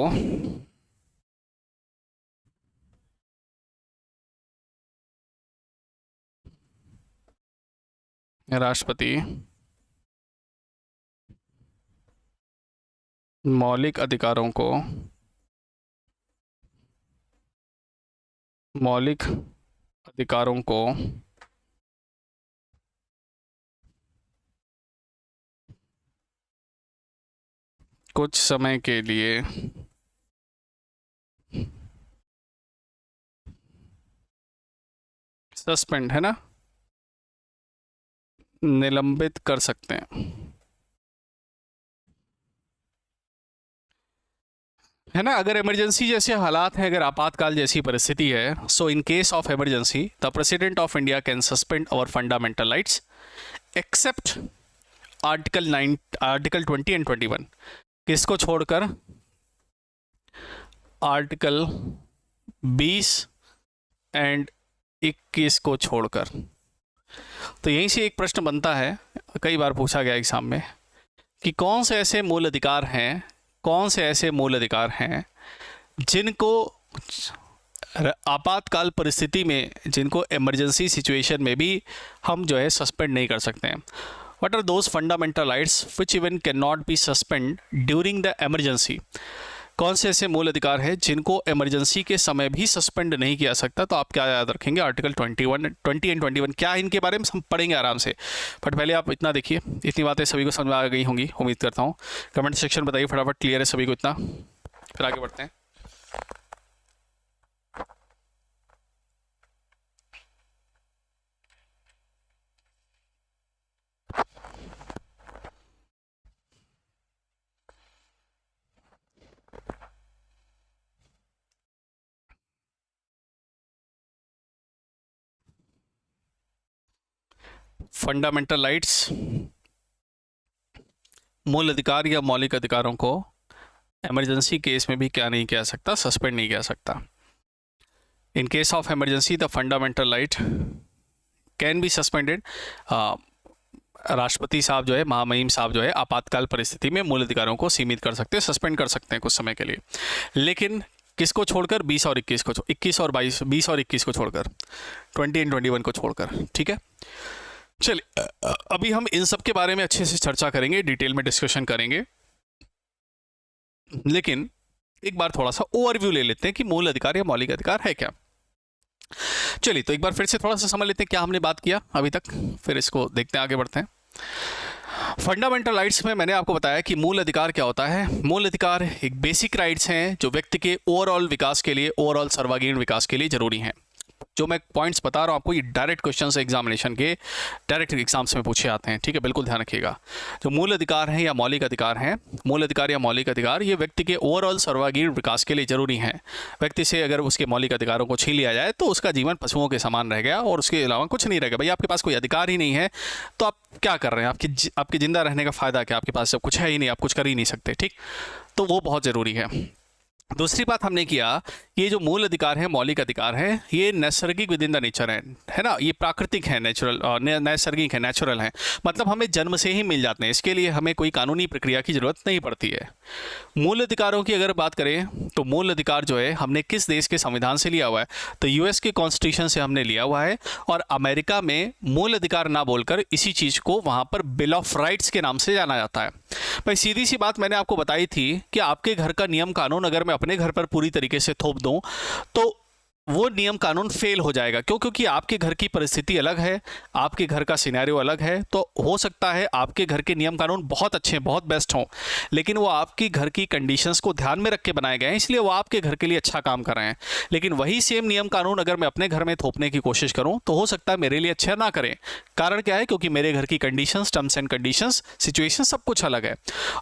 Speaker 1: कुछ समय के लिए सस्पेंड, है ना, निलंबित कर सकते हैं, है ना। अगर इमरजेंसी जैसे हालात हैं, अगर आपातकाल जैसी परिस्थिति है, so in case of emergency the president of India can suspend our fundamental rights except article 20 and 21। किसको छोड़कर? आर्टिकल 20 एंड 21 को छोड़कर। तो यहीं से एक प्रश्न बनता है, कई बार पूछा गया एग्जाम में, कि कौन से ऐसे मूल अधिकार हैं जिनको आपातकाल परिस्थिति में, जिनको इमरजेंसी सिचुएशन में भी हम जो है सस्पेंड नहीं कर सकते हैं। What are those fundamental rights which even cannot be suspended during the emergency? कौन से ऐसे मूल अधिकार हैं जिनको इमरजेंसी के समय भी सस्पेंड नहीं किया सकता? तो आप क्या याद रखेंगे? आर्टिकल 20 एंड 21 क्या है, इनके बारे में हम पढ़ेंगे आराम से। बट पहले आप इतना देखिए, इतनी बातें सभी को समझ में आ गई होंगी उम्मीद करता हूँ। कमेंट सेक्शन बताइए फटाफट, क्लियर है सभी को इतना? फिर आगे बढ़ते हैं। फंडामेंटल राइट्स, मूल अधिकार या मौलिक अधिकारों को इमरजेंसी केस में भी क्या नहीं किया सकता? सस्पेंड नहीं किया सकता। इन case of emergency the fundamental right can be suspended. राष्ट्रपति साहब जो है, महामहिम साहब जो है, आपातकाल परिस्थिति में मूल अधिकारों को सीमित कर सकते हैं, सस्पेंड कर सकते हैं कुछ समय के लिए। लेकिन किसको छोड़कर? 20 और 21 को, 21 और 22, 20 और 21 को छोड़कर, 20 एंड 21 को छोड़कर। ठीक है, चलिए अभी हम इन सब के बारे में अच्छे से चर्चा करेंगे, डिटेल में डिस्कशन करेंगे। लेकिन एक बार थोड़ा सा ओवरव्यू ले लेते हैं कि मूल अधिकार या मौलिक अधिकार है क्या। चलिए तो एक बार फिर से थोड़ा सा समझ लेते हैं क्या हमने बात किया अभी तक, फिर इसको देखते हैं, आगे बढ़ते हैं। फंडामेंटल राइट्स में मैंने आपको बताया कि मूल अधिकार क्या होता है। मूल अधिकार एक बेसिक राइट्स हैं जो व्यक्ति के ओवरऑल विकास के लिए, ओवरऑल सर्वांगीण विकास के लिए जरूरी हैं। जो मैं पॉइंट्स बता रहा हूँ आपको, ये डायरेक्ट क्वेश्चन एग्जामिनेशन के, डायरेक्ट एग्जाम्स में पूछे आते हैं, ठीक है, बिल्कुल ध्यान रखिएगा। जो मूल अधिकार हैं या मौलिक अधिकार हैं, मूल अधिकार या मौलिक अधिकार ये व्यक्ति के ओवरऑल सर्वांगीण विकास के लिए जरूरी हैं। व्यक्ति से अगर उसके मौलिक अधिकारों को छीन लिया जाए तो उसका जीवन पशुओं के समान रह गया और उसके अलावा कुछ नहीं रहेगा। भाई आपके पास कोई अधिकार ही नहीं है तो आप क्या कर रहे हैं? आपके जिंदा रहने का फ़ायदा क्या? आपके पास सब कुछ है ही नहीं, आप कुछ कर ही नहीं सकते, ठीक। तो वो बहुत ज़रूरी है। दूसरी बात हमने किया, ये जो मूल अधिकार है, मौलिक अधिकार है, ये नैसर्गिक विद इन द नेचर है ना, ये प्राकृतिक है, नेचुरल, नैसर्गिक है, नेचुरल है, मतलब हमें जन्म से ही मिल जाते हैं। इसके लिए हमें कोई कानूनी प्रक्रिया की ज़रूरत नहीं पड़ती है। मूल अधिकारों की अगर बात करें तो मूल अधिकार जो है हमने किस देश के संविधान से लिया हुआ है? तो यूएस के कॉन्स्टिट्यूशन से हमने लिया हुआ है। और अमेरिका में मूल अधिकार ना बोलकर इसी चीज़ को वहाँ पर बिल ऑफ राइट्स के नाम से जाना जाता है। भाई सीधी सी बात मैंने आपको बताई थी कि आपके घर का नियम कानून अगर मैं अपने घर पर पूरी तरीके से थोप दूं तो वो नियम कानून फेल हो जाएगा। क्यों? क्योंकि आपके घर की परिस्थिति अलग है, आपके घर का सिनेरियो अलग है। तो हो सकता है आपके घर के नियम कानून बहुत अच्छे हैं, बहुत बेस्ट हों, लेकिन वो आपकी घर की कंडीशंस को ध्यान में रख के बनाए गए हैं, इसलिए वो आपके घर के लिए अच्छा काम कर रहे हैं। लेकिन वही सेम नियम कानून अगर मैं अपने घर में थोपने की कोशिश करूँ तो हो सकता है मेरे लिए अच्छा ना करें। कारण क्या है? क्योंकि मेरे घर की conditions, terms and conditions, situation सब कुछ अलग है।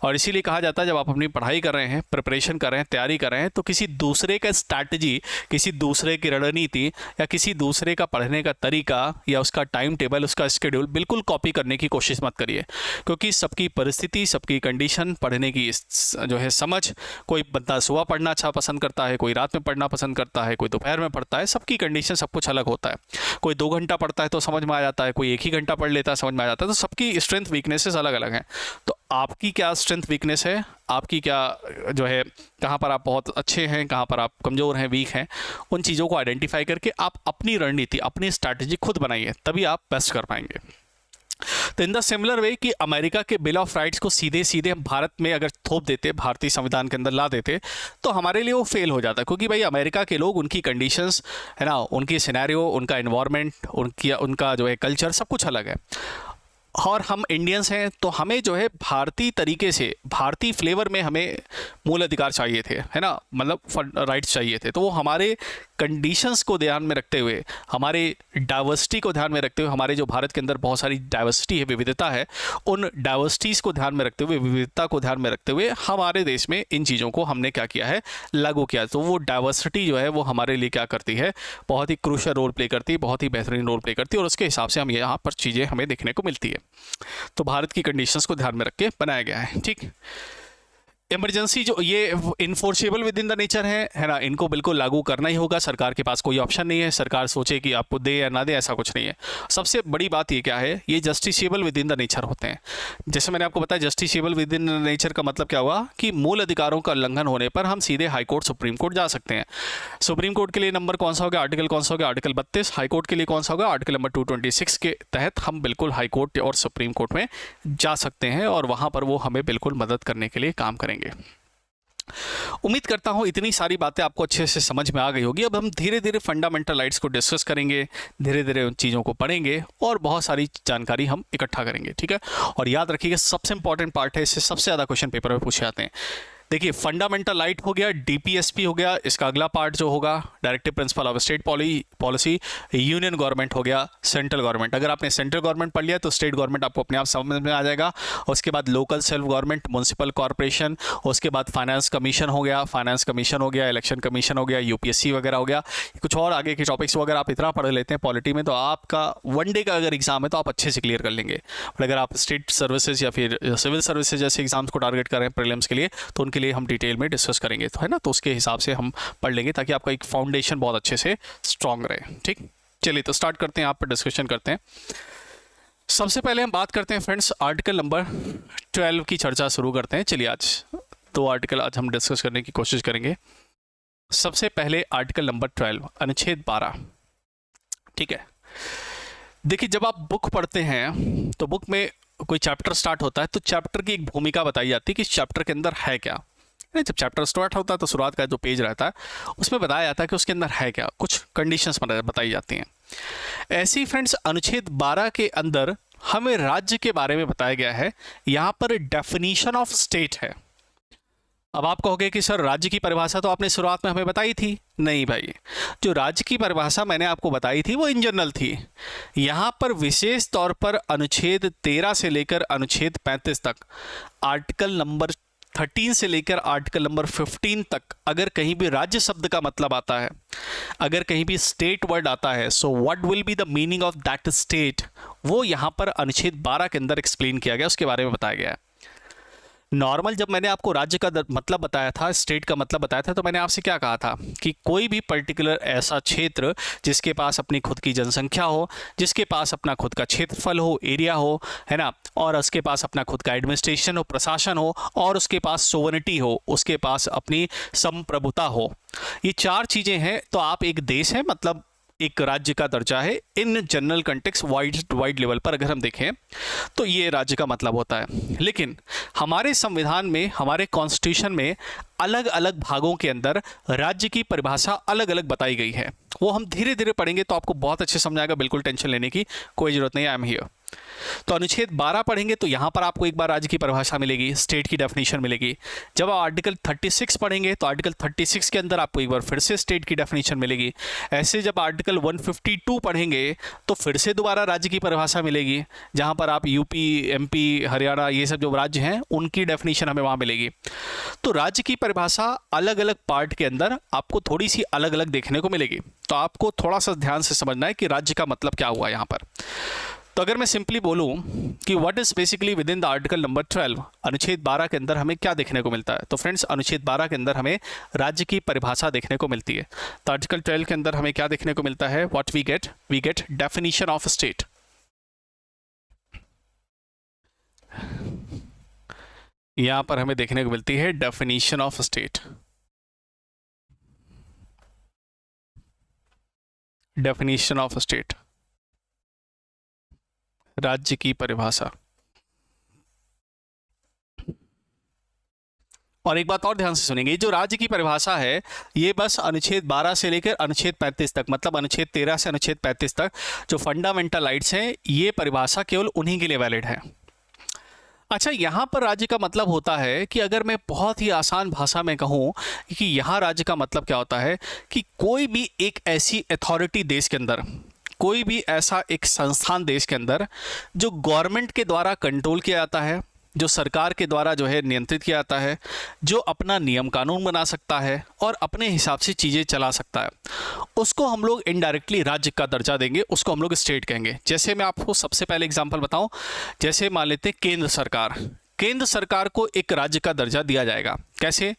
Speaker 1: और इसीलिए कहा जाता है जब आप अपनी पढ़ाई कर रहे हैं, प्रिपरेशन कर रहे हैं, तैयारी कर रहे हैं, तो किसी दूसरे का स्ट्रैटेजी, किसी दूसरे की रणनीति या किसी दूसरे का पढ़ने का तरीका या उसका टाइम टेबल, उसका शेड्यूल बिल्कुल कॉपी करने की कोशिश मत करिए। क्योंकि सबकी परिस्थिति, सबकी कंडीशन, पढ़ने की जो है समझ, कोई बंदा सुबह पढ़ना अच्छा पसंद करता है, कोई रात में पढ़ना पसंद करता है, कोई दोपहर में पढ़ता है, सबकी कंडीशन सब कुछ अलग होता है। कोई 2 घंटा पढ़ता है तो समझ में आ जाता है, कोई 1 ही घंटा पढ़ लेता है समझ में आ जाता है। तो सबकी स्ट्रेंथ वीकनेसेस अलग अलग हैं। तो आपकी क्या स्ट्रेंथ वीकनेस है, आपकी क्या जो है, कहाँ पर आप बहुत अच्छे हैं, कहाँ पर आप कमज़ोर हैं, वीक हैं, उन चीज़ों को आइडेंटिफाई करके आप अपनी रणनीति, अपनी स्ट्रैटेजी खुद बनाइए, तभी आप बेस्ट कर पाएंगे। तो इन द सिमिलर वे कि अमेरिका के बिल ऑफ राइट्स को सीधे सीधे हम भारत में अगर थोप देते, भारतीय संविधान के अंदर ला देते, तो हमारे लिए वो फेल हो जाता। क्योंकि भाई अमेरिका के लोग, उनकी कंडीशंस है ना, उनकी सिनेरियो, उनका एनवायरनमेंट, उनका जो है कल्चर, सब कुछ अलग है। और हम इंडियंस हैं तो हमें जो है भारतीय तरीके से, भारतीय फ्लेवर में हमें मूल अधिकार चाहिए थे, है ना, मतलब राइट्स चाहिए थे। तो वो हमारे कंडीशंस को ध्यान में रखते हुए, हमारे डाइवर्सिटी को ध्यान में रखते हुए, हमारे जो भारत के अंदर बहुत सारी डाइवर्सिटी है, विविधता है, उन डाइवर्सिटीज़ को ध्यान में रखते हुए, विविधता को ध्यान में रखते हुए हमारे देश में इन चीज़ों को हमने क्या किया है, लागू किया। तो वो डाइवर्सिटी जो है वो हमारे लिए क्या करती है, बहुत ही क्रूशियल रोल प्ले करती है, बहुत ही बेहतरीन रोल प्ले करती है, और उसके हिसाब से हम यहाँ पर चीज़ें हमें देखने को मिलती है। तो भारत की कंडीशंस को ध्यान में रख के बनाया गया है, ठीक। इमरजेंसी जो ये enforceable with in the nature है ना, इनको बिल्कुल लागू करना ही होगा। सरकार के पास कोई ऑप्शन नहीं है, सरकार सोचे कि आपको दे या ना दे, ऐसा कुछ नहीं है। सबसे बड़ी बात ये क्या है, ये justiciable within the nature होते हैं। जैसे मैंने आपको बताया, justiciable within the nature का मतलब क्या हुआ कि मूल अधिकारों का उल्लंघन होने पर हम सीधे हाई कोर्ट, सुप्रीम कोर्ट जा सकते हैं। सुप्रीम कोर्ट के लिए नंबर कौन सा हो गया, आर्टिकल कौन सा हो गया, आर्टिकल 32। हाई कोर्ट के लिए कौन सा होगा, आर्टिकल नंबर 226 के तहत हम बिल्कुल हाई कोर्ट और सुप्रीम कोर्ट में जा सकते हैं, और वहाँ पर वो हमें बिल्कुल मदद करने के लिए काम करेंगे। उम्मीद करता हूँ इतनी सारी बातें आपको अच्छे से समझ में आ गई होगी। अब हम धीरे धीरे फंडामेंटल राइट्स को डिस्कस करेंगे, धीरे धीरे उन चीज़ों को पढ़ेंगे और बहुत सारी जानकारी हम इकट्ठा करेंगे, ठीक है। और याद रखिएगा सबसे इंपॉर्टेंट पार्ट है, इससे सबसे ज़्यादा क्वेश्चन पेपर में पूछे जाते हैं। देखिए, फंडामेंटल राइट हो गया, डीपीएसपी हो गया, इसका अगला पार्ट जो होगा directive principle of state policy, union government हो गया, सेंट्रल गवर्नमेंट। अगर आपने सेंट्रल गवर्नमेंट पढ़ लिया तो स्टेट गवर्नमेंट आपको अपने आप समझ में आ जाएगा। उसके बाद local self government, municipal corporation, उसके बाद फाइनेंस कमीशन हो गया, इलेक्शन कमीशन हो गया, यूपीएससी वगैरह हो गया। कुछ और आगे के टॉपिक्स अगर आप इतना पढ़ लेते हैं पॉलिटी में तो आपका वनडे का अगर एग्जाम है तो आप अच्छे से क्लियर कर लेंगे। बट अगर आप स्टेट सर्विसेज या फिर सिविल सर्विसेज जैसे एग्जाम्स को टारगेट कर रहे हैं प्रीलिम्स के लिए, तो उनके लिए हम डिटेल में डिस्कस करेंगे, तो है ना, तो उसके हिसाब से हम पढ़ लेंगे ताकि आपका एक फाउंडेशन बहुत अच्छे से स्ट्रांग रहे, ठीक। चलिए तो स्टार्ट करते हैं, आप पर डिस्कशन करते हैं। सबसे पहले हम बात करते हैं फ्रेंड्स, आर्टिकल नंबर 12 की चर्चा शुरू करते हैं। चलिए आज 2 आर्टिकल आज हम डिस्कस करने की कोशिश करेंगे। सबसे पहले आर्टिकल नंबर 12, अनुच्छेद 12, ठीक है। देखिए, जब आप बुक पढ़ते हैं तो बुक में कोई चैप्टर स्टार्ट होता है तो चैप्टर की एक भूमिका बताई जाती है कि इस चैप्टर के अंदर है क्या, जब चैप्टर स्टार्ट होता है तो शुरुआत का जो पेज रहता है उसमें बताया जाता है कि उसके अंदर है क्या, कुछ कंडीशंस बताई जाती हैं। ऐसे ही फ्रेंड्स अनुच्छेद 12 के अंदर हमें राज्य के बारे में बताया गया है। यहाँ पर डेफिनेशन ऑफ स्टेट है। अब आप कहोगे कि सर राज्य की परिभाषा तो आपने शुरुआत में हमें बताई थी। नहीं भाई, जो राज्य की परिभाषा मैंने आपको बताई थी वो इन जनरल थी। यहाँ पर विशेष तौर पर अनुच्छेद 13 से लेकर अनुच्छेद 35 तक, आर्टिकल नंबर 13 से लेकर आर्टिकल नंबर 15 तक अगर कहीं भी राज्य शब्द का मतलब आता है, अगर कहीं भी स्टेट वर्ड आता है, so what will be the meaning of that state, वो यहाँ पर अनुच्छेद 12 के अंदर एक्सप्लेन किया गया, उसके बारे में बताया गया है। नॉर्मल जब मैंने आपको राज्य का मतलब बताया था, स्टेट का मतलब बताया था, तो मैंने आपसे क्या कहा था कि कोई भी पर्टिकुलर ऐसा क्षेत्र जिसके पास अपनी खुद की जनसंख्या हो, जिसके पास अपना खुद का क्षेत्रफल हो, एरिया हो, है ना, और उसके पास अपना खुद का एडमिनिस्ट्रेशन हो, प्रशासन हो, और उसके पास सोवरेनिटी हो, उसके पास अपनी संप्रभुता हो, ये 4 चीज़ें हैं, तो आप एक देश है, मतलब एक राज्य का दर्जा है। In general context wide level पर अगर हम देखें तो ये राज्य का मतलब होता है। लेकिन हमारे संविधान में, हमारे कॉन्स्टिट्यूशन में अलग अलग भागों के अंदर राज्य की परिभाषा अलग अलग बताई गई है। वो हम धीरे धीरे पढ़ेंगे तो आपको बहुत अच्छे समझ आएगा, बिल्कुल टेंशन लेने की कोई ज़रूरत नहीं है। I am here. तो अनुच्छेद 12 पढ़ेंगे तो यहाँ पर आपको एक बार राज्य की परिभाषा मिलेगी, स्टेट की डेफिनेशन मिलेगी। जब आप आर्टिकल 36 पढ़ेंगे तो आर्टिकल 36 के अंदर आपको एक बार फिर से स्टेट की डेफिनेशन मिलेगी। ऐसे जब आर्टिकल 152 पढ़ेंगे तो फिर से दोबारा राज्य की परिभाषा मिलेगी, जहाँ पर आप यूपी, एमपी, हरियाणा, ये सब जो राज्य हैं उनकी डेफिनेशन हमें वहाँ मिलेगी। तो राज्य की परिभाषा अलग अलग पार्ट के अंदर आपको थोड़ी सी अलग अलग देखने को मिलेगी। तो आपको थोड़ा सा ध्यान से समझना है कि राज्य का मतलब क्या हुआ यहाँ पर। तो अगर मैं सिंपली बोलूं कि what is basically with in the article number 12, अनुच्छेद 12 के अंदर हमें क्या देखने को मिलता है, तो फ्रेंड्स अनुच्छेद 12 के अंदर हमें राज्य की परिभाषा देखने को मिलती है। तो आर्टिकल 12 के अंदर हमें क्या देखने को मिलता है, what we get definition of state. यहां पर हमें देखने को मिलती है definition of state. Definition of state, राज्य की परिभाषा। और एक बात और ध्यान से सुनेंगे, जो राज्य की परिभाषा है ये बस अनुच्छेद 12 से लेकर अनुच्छेद 35 तक, मतलब अनुच्छेद 13 से अनुच्छेद 35 तक जो फंडामेंटल राइट्स हैं, ये परिभाषा केवल उन्हीं के लिए वैलिड है। अच्छा, यहाँ पर राज्य का मतलब होता है कि अगर मैं बहुत ही आसान भाषा में कहूँ कि यहाँ राज्य का मतलब क्या होता है कि कोई भी एक ऐसी अथॉरिटी देश के अंदर, कोई भी ऐसा एक संस्थान देश के अंदर जो गवर्नमेंट के द्वारा कंट्रोल किया जाता है, जो सरकार के द्वारा जो है नियंत्रित किया जाता है, जो अपना नियम कानून बना सकता है और अपने हिसाब से चीज़ें चला सकता है, उसको हम लोग इनडायरेक्टली राज्य का दर्जा देंगे, उसको हम लोग स्टेट कहेंगे। जैसे मैं आपको सबसे पहले एग्जांपल बताऊं, जैसे मान लेते हैं केंद्र सरकार को एक राज्य का दर्जा दिया जाएगा। कैसे?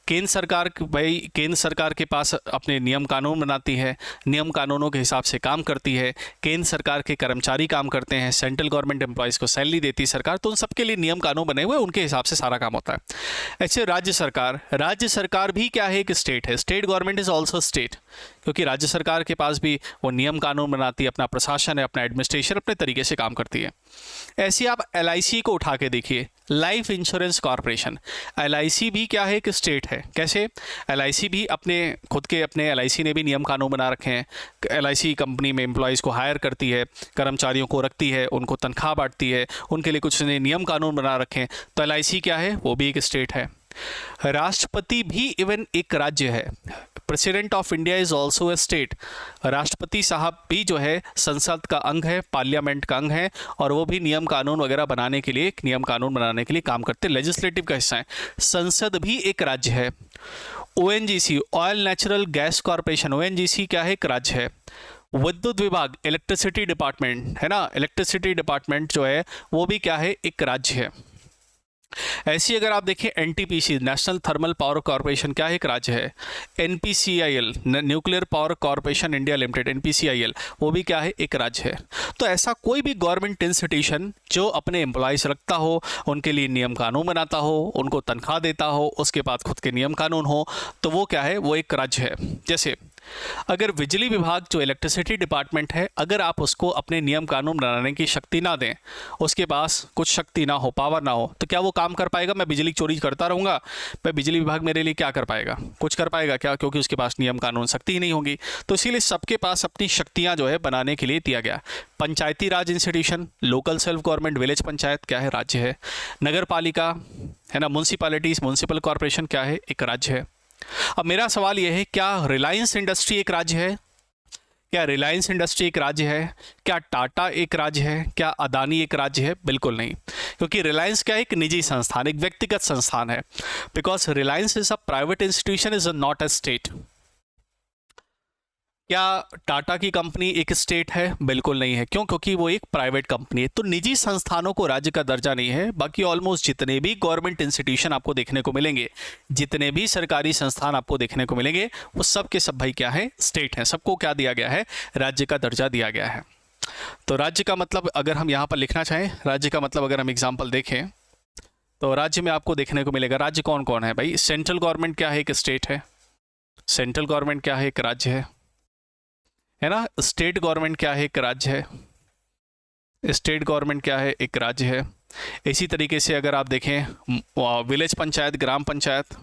Speaker 1: केंद्र सरकार, भाई केंद्र सरकार के पास अपने नियम कानून बनाती है, नियम कानूनों के हिसाब से काम करती है, केंद्र सरकार के कर्मचारी काम करते हैं, सेंट्रल गवर्नमेंट एम्प्लॉयज़ को सैलरी देती है सरकार, तो उन सबके लिए नियम कानून बने हुए, उनके हिसाब से सारा काम होता है। ऐसे राज्य सरकार भी क्या है, एक स्टेट है। State government is also state, क्योंकि राज्य सरकार के पास भी वो नियम कानून बनाती है, अपना प्रशासन है, अपना एडमिनिस्ट्रेशन अपने तरीके से काम करती है। ऐसे आप LIC को उठा के देखिए, लाइफ इंश्योरेंस कॉरपोरेशन, LIC भी क्या है, एक स्टेट है। कैसे? LIC भी अपने खुद के अपने LIC ने भी नियम कानून बना रखे हैं। LIC कंपनी में एम्प्लॉयज़ को हायर करती है, कर्मचारियों को रखती है, उनको तनख्वाह बांटती है, उनके लिए कुछ नियम कानून बना रखे हैं। तो LIC क्या है, वो भी एक स्टेट है। राष्ट्रपति भी इवन एक राज्य है। President of India is also a state. राष्ट्रपति साहब भी जो है संसद का अंग है, पार्लियामेंट का अंग है, और वो भी नियम कानून वगैरह बनाने के लिए, नियम कानून बनाने के लिए काम करते हैं, लेजिस्लेटिव का हिस्सा है। संसद भी एक राज्य है। ONGC, oil natural gas corporation, ONGC क्या है, एक राज्य है। विद्युत विभाग, इलेक्ट्रिसिटी डिपार्टमेंट है ना, इलेक्ट्रिसिटी डिपार्टमेंट जो है वो भी क्या है, एक राज्य है। ऐसी अगर आप देखिए NTPC, national thermal power corporation, क्या है, एक राज्य है। NPCIL, nuclear power corporation India limited, NPCIL, वो भी क्या है, एक राज्य है। तो ऐसा कोई भी गवर्नमेंट इंस्टीट्यूशन जो अपने एम्प्लॉयज़ रखता हो, उनके लिए नियम कानून बनाता हो, उनको तनख्वाह देता हो, उसके पास खुद के नियम कानून हो, तो वो क्या है, वो एक राज्य है। जैसे अगर बिजली विभाग जो इलेक्ट्रिसिटी डिपार्टमेंट है, अगर आप उसको अपने नियम कानून बनाने की शक्ति ना दें, उसके पास कुछ शक्ति ना हो, पावर ना हो, तो क्या वो काम कर पाएगा? मैं बिजली चोरी करता रहूँगा, मैं बिजली विभाग मेरे लिए क्या कर पाएगा? कुछ कर पाएगा क्या? क्योंकि उसके पास नियम कानून शक्ति ही नहीं होगी। तो इसीलिए सबके पास अपनी शक्तियाँ जो है बनाने के लिए दिया गया। Panchayati Raj institution, local self government, village panchayat क्या है? राज्य है। नगर पालिका है ना, म्यूनसिपैलिटीज, म्यूनसिपल कॉरपोरेशन क्या है? एक राज्य है। अब मेरा सवाल यह है, क्या रिलायंस इंडस्ट्री एक राज्य है? क्या रिलायंस इंडस्ट्री एक राज्य है? क्या टाटा एक राज्य है? क्या अदानी एक राज्य है? बिल्कुल नहीं, क्योंकि रिलायंस क्या है? एक निजी संस्थान, एक व्यक्तिगत संस्थान है। Because Reliance is a private institution, is not a state. क्या टाटा की कंपनी एक स्टेट है? बिल्कुल नहीं है। क्यों? क्योंकि वो एक प्राइवेट कंपनी है। तो निजी संस्थानों को राज्य का दर्जा नहीं है। बाकी ऑलमोस्ट जितने भी गवर्नमेंट इंस्टीट्यूशन आपको देखने को मिलेंगे, जितने भी सरकारी संस्थान आपको देखने को मिलेंगे, वो सब के सब भाई क्या है? स्टेट हैं। सबको क्या दिया गया है? राज्य का दर्जा दिया गया है। तो राज्य का मतलब अगर हम यहाँ पर लिखना चाहें, राज्य का मतलब अगर हम एग्जाम्पल देखें, तो राज्य में आपको देखने को मिलेगा राज्य कौन कौन है भाई। सेंट्रल गवर्नमेंट क्या है? एक स्टेट है। सेंट्रल गवर्नमेंट क्या है? एक राज्य है ना। स्टेट गवर्नमेंट क्या है? एक राज्य है। स्टेट गवर्नमेंट क्या है? एक राज्य है। इसी तरीके से अगर आप देखें विलेज पंचायत, ग्राम पंचायत,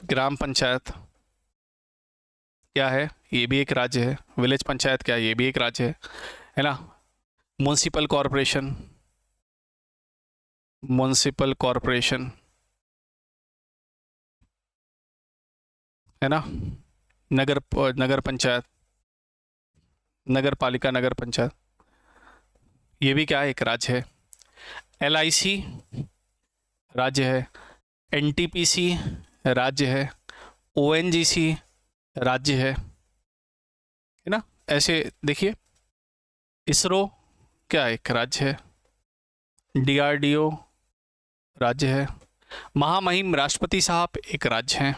Speaker 1: ग्राम पंचायत क्या है? ये भी एक राज्य है। विलेज पंचायत क्या है? ये भी एक राज्य है ना। म्यूनसिपल कॉरपोरेशन, म्यूनसिपल कॉरपोरेशन है ना। नगर नगर पंचायत, नगर पालिका, नगर पंचायत, ये भी क्या है? एक राज्य है। एलआईसी राज्य है। एनटीपीसी राज्य है। ओएनजीसी राज्य है ना। ऐसे देखिए, इसरो क्या है? एक राज्य है। डीआरडीओ राज्य है। महामहिम राष्ट्रपति साहब एक राज्य हैं।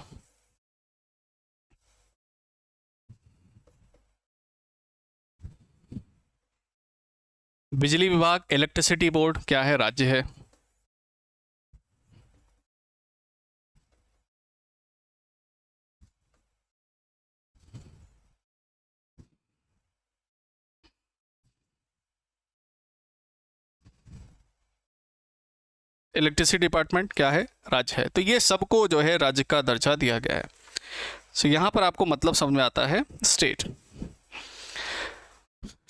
Speaker 1: बिजली विभाग, इलेक्ट्रिसिटी बोर्ड क्या है? राज्य है। इलेक्ट्रिसिटी डिपार्टमेंट क्या है? राज्य है। तो ये सबको जो है राज्य का दर्जा दिया गया है। सो यहाँ पर आपको मतलब समझ में आता है स्टेट।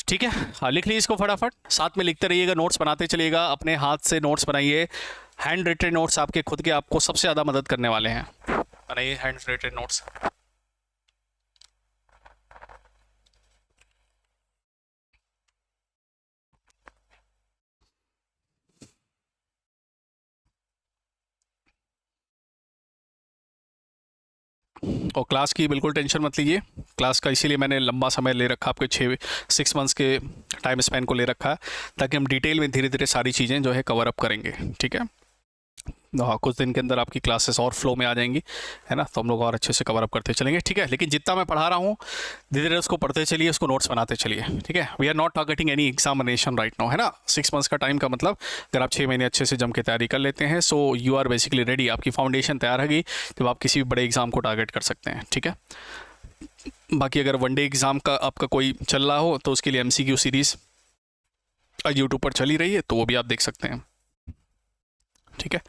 Speaker 1: ठीक है, हाँ लिख लीजिए इसको फटाफट, साथ में लिखते रहिएगा, नोट्स बनाते चलिएगा, अपने हाथ से नोट्स बनाइए। हैंड रिटन नोट्स आपके खुद के आपको सबसे ज़्यादा मदद करने वाले हैं। बनाइए हैंड रिटन नोट्स। और क्लास की बिल्कुल टेंशन मत लीजिए। क्लास का इसीलिए मैंने लंबा समय ले रखा, आपके 6 मंथ्स के टाइम स्पेन को ले रखा है, ताकि हम डिटेल में धीरे धीरे सारी चीज़ें जो है कवर अप करेंगे। ठीक है, हाँ कुछ दिन के अंदर आपकी क्लासेस और फ्लो में आ जाएंगी, है ना, तो हम लोग और अच्छे से कवर अप करते चलेंगे। ठीक है, लेकिन जितना मैं पढ़ा रहा हूँ धीरे धीरे उसको पढ़ते चलिए, उसको नोट्स बनाते चलिए। ठीक है, we are not targeting any examination right now, है ना। 6 मंथ्स का टाइम का मतलब अगर आप 6 महीने अच्छे से जम के तैयारी कर लेते हैं, so you are basically ready, आपकी फाउंडेशन तैयार है गई, जब आप किसी भी बड़े एग्जाम को टारगेट कर सकते हैं। ठीक है, बाकी अगर वनडे एग्ज़ाम का आपका कोई चल रहा हो तो उसके लिए MCQ सीरीज़ यूट्यूब पर चली रही है, तो वो भी आप देख सकते हैं। ठीक है,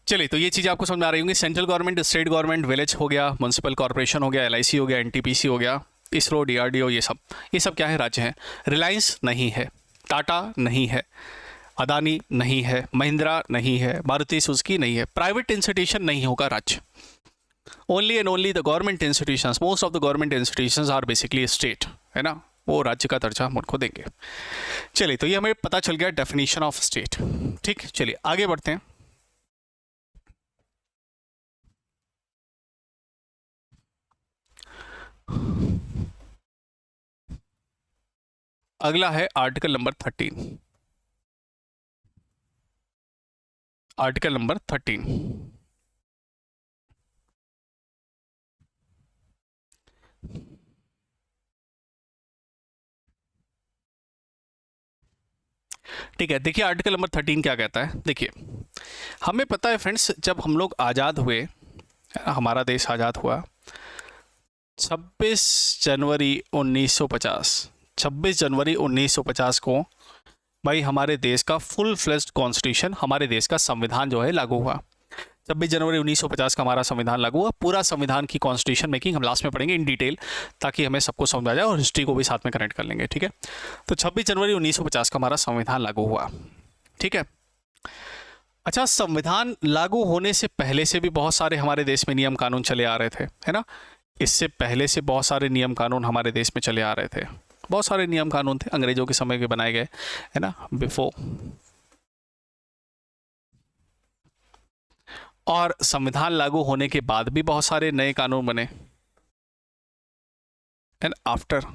Speaker 1: चलिए, तो ये चीज़ आपको समझ में आ रही होंगी। Central government, state government, village हो गया, म्यूनसिपल कॉर्पोरेशन हो गया, LIC हो गया, NTPC हो गया, इसरो, DRDO, ये सब क्या है? राज्य हैं। रिलायंस नहीं है, टाटा नहीं है, अदानी नहीं है, महिंद्रा नहीं है, मारुति सुजुकी नहीं है, प्राइवेट इंस्टीट्यूशन नहीं होगा राज्य। Only and only the government institutions, most of the government institutions are basically state, है ना, वो राज्य का दर्जा हम उनको देंगे। चलिए, तो ये हमें पता चल गया डेफिनेशन ऑफ स्टेट। ठीक, चलिए आगे बढ़ते हैं। अगला है आर्टिकल नंबर 13। आर्टिकल नंबर 13, ठीक है, देखिए आर्टिकल नंबर 13 क्या कहता है। देखिए हमें पता है फ्रेंड्स, जब हम लोग आज़ाद हुए, हमारा देश आज़ाद हुआ 26 जनवरी 1950, 26 जनवरी 1950 को भाई हमारे देश का फुल फ्लेज्ड कॉन्स्टिट्यूशन, हमारे देश का संविधान जो है लागू हुआ। 26 जनवरी 1950 का हमारा संविधान लागू हुआ। पूरा संविधान की कॉन्स्टिट्यूशन मेकिंग हम लास्ट में पढ़ेंगे इन डिटेल, ताकि हमें सबको समझ आ जाए और हिस्ट्री को भी साथ में कनेक्ट कर लेंगे। ठीक है, तो 26 जनवरी 1950 का हमारा संविधान लागू हुआ। ठीक है, अच्छा, संविधान लागू होने से पहले से भी बहुत सारे हमारे देश में नियम कानून चले आ रहे थे, है ना। इससे पहले से बहुत सारे नियम कानून हमारे देश में चले आ रहे थे, बहुत सारे नियम कानून थे, अंग्रेजों के समय के बनाए गए, है ना, बिफोर। और संविधान लागू होने के बाद भी बहुत सारे नए कानून बने, एंड आफ्टर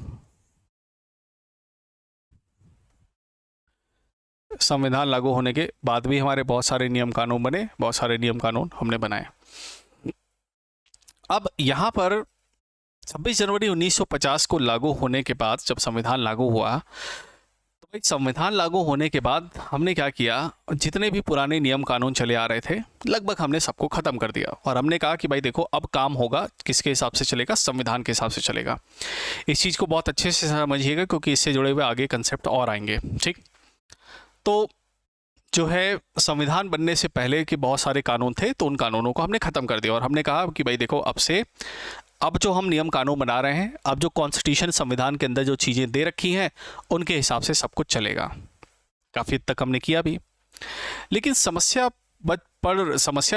Speaker 1: संविधान लागू होने के बाद भी हमारे बहुत सारे नियम कानून बने, बहुत सारे नियम कानून हमने बनाए। अब यहाँ पर 26 जनवरी 1950 को लागू होने के बाद, जब संविधान लागू हुआ, तो भाई संविधान लागू होने के बाद हमने क्या किया, जितने भी पुराने नियम कानून चले आ रहे थे लगभग हमने सबको ख़त्म कर दिया। और हमने कहा कि भाई देखो अब काम होगा, किसके हिसाब से चलेगा, संविधान के हिसाब से चलेगा। इस चीज़ को बहुत अच्छे से समझिएगा, क्योंकि इससे जुड़े हुए आगे कंसेप्ट और आएंगे। ठीक, तो जो है संविधान बनने से पहले के बहुत सारे कानून थे, तो उन कानूनों को हमने ख़त्म कर दिया और हमने कहा कि भाई देखो अब जो हम नियम कानून बना रहे हैं, अब जो कॉन्स्टिट्यूशन संविधान के अंदर जो चीज़ें दे रखी हैं उनके हिसाब से सब कुछ चलेगा। काफ़ी हद तक हमने किया भी, लेकिन समस्या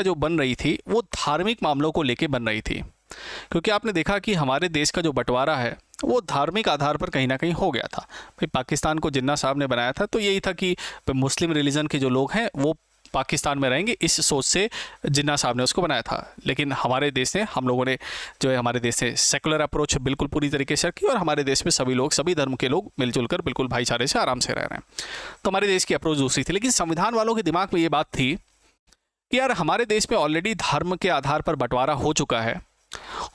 Speaker 1: जो बन रही थी वो धार्मिक मामलों को लेके बन रही थी, क्योंकि आपने देखा कि हमारे देश का जो बंटवारा है वो धार्मिक आधार पर कहीं ना कहीं हो गया था। भाई पाकिस्तान को जिन्ना साहब ने बनाया था तो यही था कि मुस्लिम रिलीजन के जो लोग हैं वो पाकिस्तान में रहेंगे, इस सोच से जिन्ना साहब ने उसको बनाया था। लेकिन हमारे देश ने, हम लोगों ने जो है, हमारे देश ने सेकुलर अप्रोच बिल्कुल पूरी तरीके से रखी और हमारे देश में सभी लोग, सभी धर्म के लोग मिलजुल कर बिल्कुल भाईचारे से आराम से रह रहे हैं। तो हमारे देश की अप्रोच दूसरी थी। लेकिन संविधान वालों के दिमाग में ये बात थी कि यार हमारे देश में ऑलरेडी धर्म के आधार पर बंटवारा हो चुका है,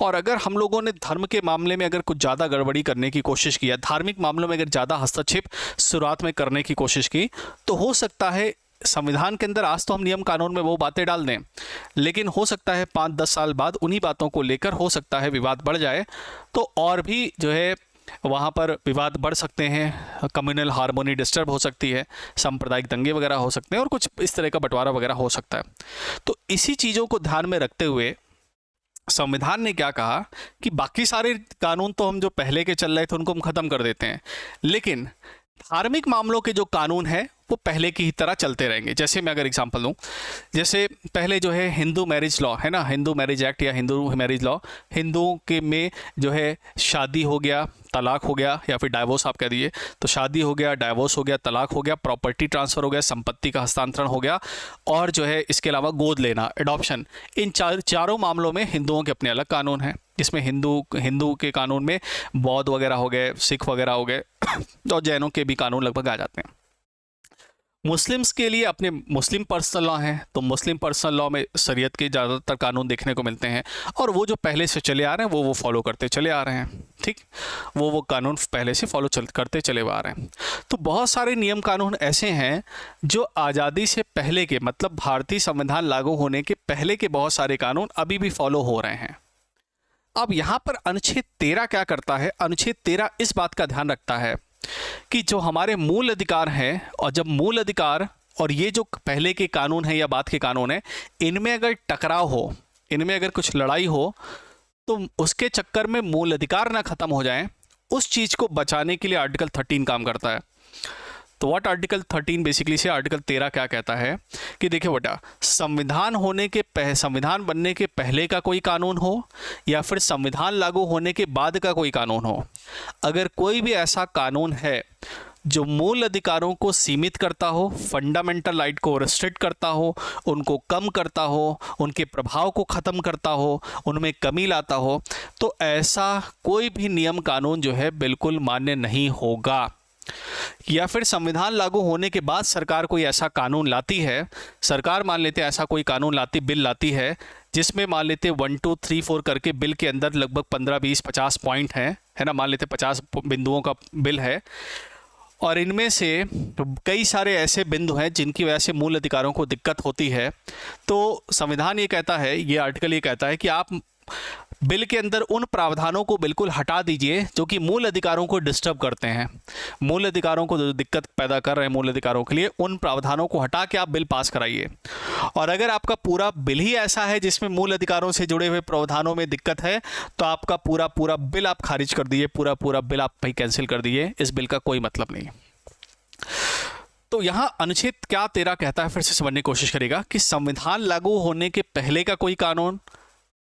Speaker 1: और अगर हम लोगों ने धर्म के मामले में अगर कुछ ज़्यादा गड़बड़ी करने की कोशिश की, धार्मिक मामलों में अगर ज़्यादा हस्तक्षेप शुरुआत में करने की कोशिश की, तो हो सकता है संविधान के अंदर आज तो हम नियम कानून में वो बातें डाल दें, लेकिन हो सकता है 5-10 साल बाद उन्हीं बातों को लेकर हो सकता है विवाद बढ़ जाए, तो और भी जो है वहाँ पर विवाद बढ़ सकते हैं, कम्युनल हार्मोनी डिस्टर्ब हो सकती है, सांप्रदायिक दंगे वगैरह हो सकते हैं और कुछ इस तरह का बंटवारा वगैरह हो सकता है। तो इसी चीज़ों को ध्यान में रखते हुए संविधान ने क्या कहा कि बाकी सारे कानून तो हम जो पहले के चल रहे थे उनको हम ख़त्म कर देते हैं, लेकिन धार्मिक मामलों के जो कानून है वो पहले की ही तरह चलते रहेंगे। जैसे मैं अगर एग्जांपल दूं, जैसे पहले जो है हिंदू मैरिज लॉ है ना, हिंदू मैरिज एक्ट या हिंदू मैरिज लॉ, हिंदुओं के में जो है शादी हो गया, तलाक हो गया, या फिर डाइवोर्स आप कह दीजिए, तो शादी हो गया, डाइवोर्स हो गया, तलाक हो गया, प्रॉपर्टी ट्रांसफ़र हो गया, संपत्ति का हस्तांतरण हो गया, और जो है इसके अलावा गोद लेना, एडॉप्शन, इन चारों मामलों में हिंदुओं के अपने अलग कानून हैं। जिसमें हिंदू के कानून में बौद्ध वगैरह हो गए, सिख वगैरह हो गए और जैनों के भी कानून लगभग आ जाते हैं। मुस्लिम्स के लिए अपने मुस्लिम पर्सनल लॉ हैं, तो मुस्लिम पर्सनल लॉ में शरीयत के ज़्यादातर कानून देखने को मिलते हैं, और वो जो पहले से चले आ रहे हैं वो फॉलो करते चले आ रहे हैं। ठीक, वो कानून पहले से फॉलो करते चले आ रहे हैं। तो बहुत सारे नियम कानून ऐसे हैं जो आज़ादी से पहले के, मतलब भारतीय संविधान लागू होने के पहले के बहुत सारे कानून अभी भी फॉलो हो रहे हैं। अब यहाँ पर अनुच्छेद 13 क्या करता है, अनुच्छेद 13 इस बात का ध्यान रखता है कि जो हमारे मूल अधिकार हैं, और जब मूल अधिकार और ये जो पहले के कानून है या बाद के कानून है, इनमें अगर टकराव हो, इनमें अगर कुछ लड़ाई हो, तो उसके चक्कर में मूल अधिकार ना खत्म हो जाए, उस चीज़ को बचाने के लिए आर्टिकल 13 काम करता है। तो व्हाट आर्टिकल 13 बेसिकली से आर्टिकल 13 क्या कहता है कि देखिए बेटा, संविधान बनने के पहले का कोई कानून हो या फिर संविधान लागू होने के बाद का कोई कानून हो, अगर कोई भी ऐसा कानून है जो मूल अधिकारों को सीमित करता हो, फंडामेंटल राइट को रिस्ट्रिक्ट करता हो, उनको कम करता हो, उनके प्रभाव को ख़त्म करता हो, उनमें कमी लाता हो, तो ऐसा कोई भी नियम कानून जो है बिल्कुल मान्य नहीं होगा। या फिर संविधान लागू होने के बाद सरकार कोई ऐसा कानून लाती है, सरकार मान लेते ऐसा कोई कानून लाती, बिल लाती है, जिसमें मान लेते 1 2 3 4 करके बिल के अंदर लगभग 15 20 50 पॉइंट हैं, है ना, मान लेते 50 बिंदुओं का बिल है, और इनमें से कई सारे ऐसे बिंदु हैं जिनकी वजह से मूल अधिकारों को दिक्कत होती है। तो संविधान ये कहता है, ये आर्टिकल ये कहता है कि आप बिल के अंदर उन प्रावधानों को बिल्कुल हटा दीजिए जो कि मूल अधिकारों को डिस्टर्ब करते हैं, मूल अधिकारों को जो दिक्कत पैदा कर रहे हैं मूल अधिकारों के लिए, उन प्रावधानों को हटा के आप बिल पास कराइए। और अगर आपका पूरा बिल ही ऐसा है जिसमें मूल अधिकारों से जुड़े हुए प्रावधानों में दिक्कत है, तो आपका पूरा बिल आप खारिज कर दिए, पूरा बिल आप भाई कैंसिल कर दिए, इस बिल का कोई मतलब नहीं। तो यहाँ अनुच्छेद क्या 13 कहता है, फिर से समझने की कोशिश करेगा कि संविधान लागू होने के पहले का कोई कानून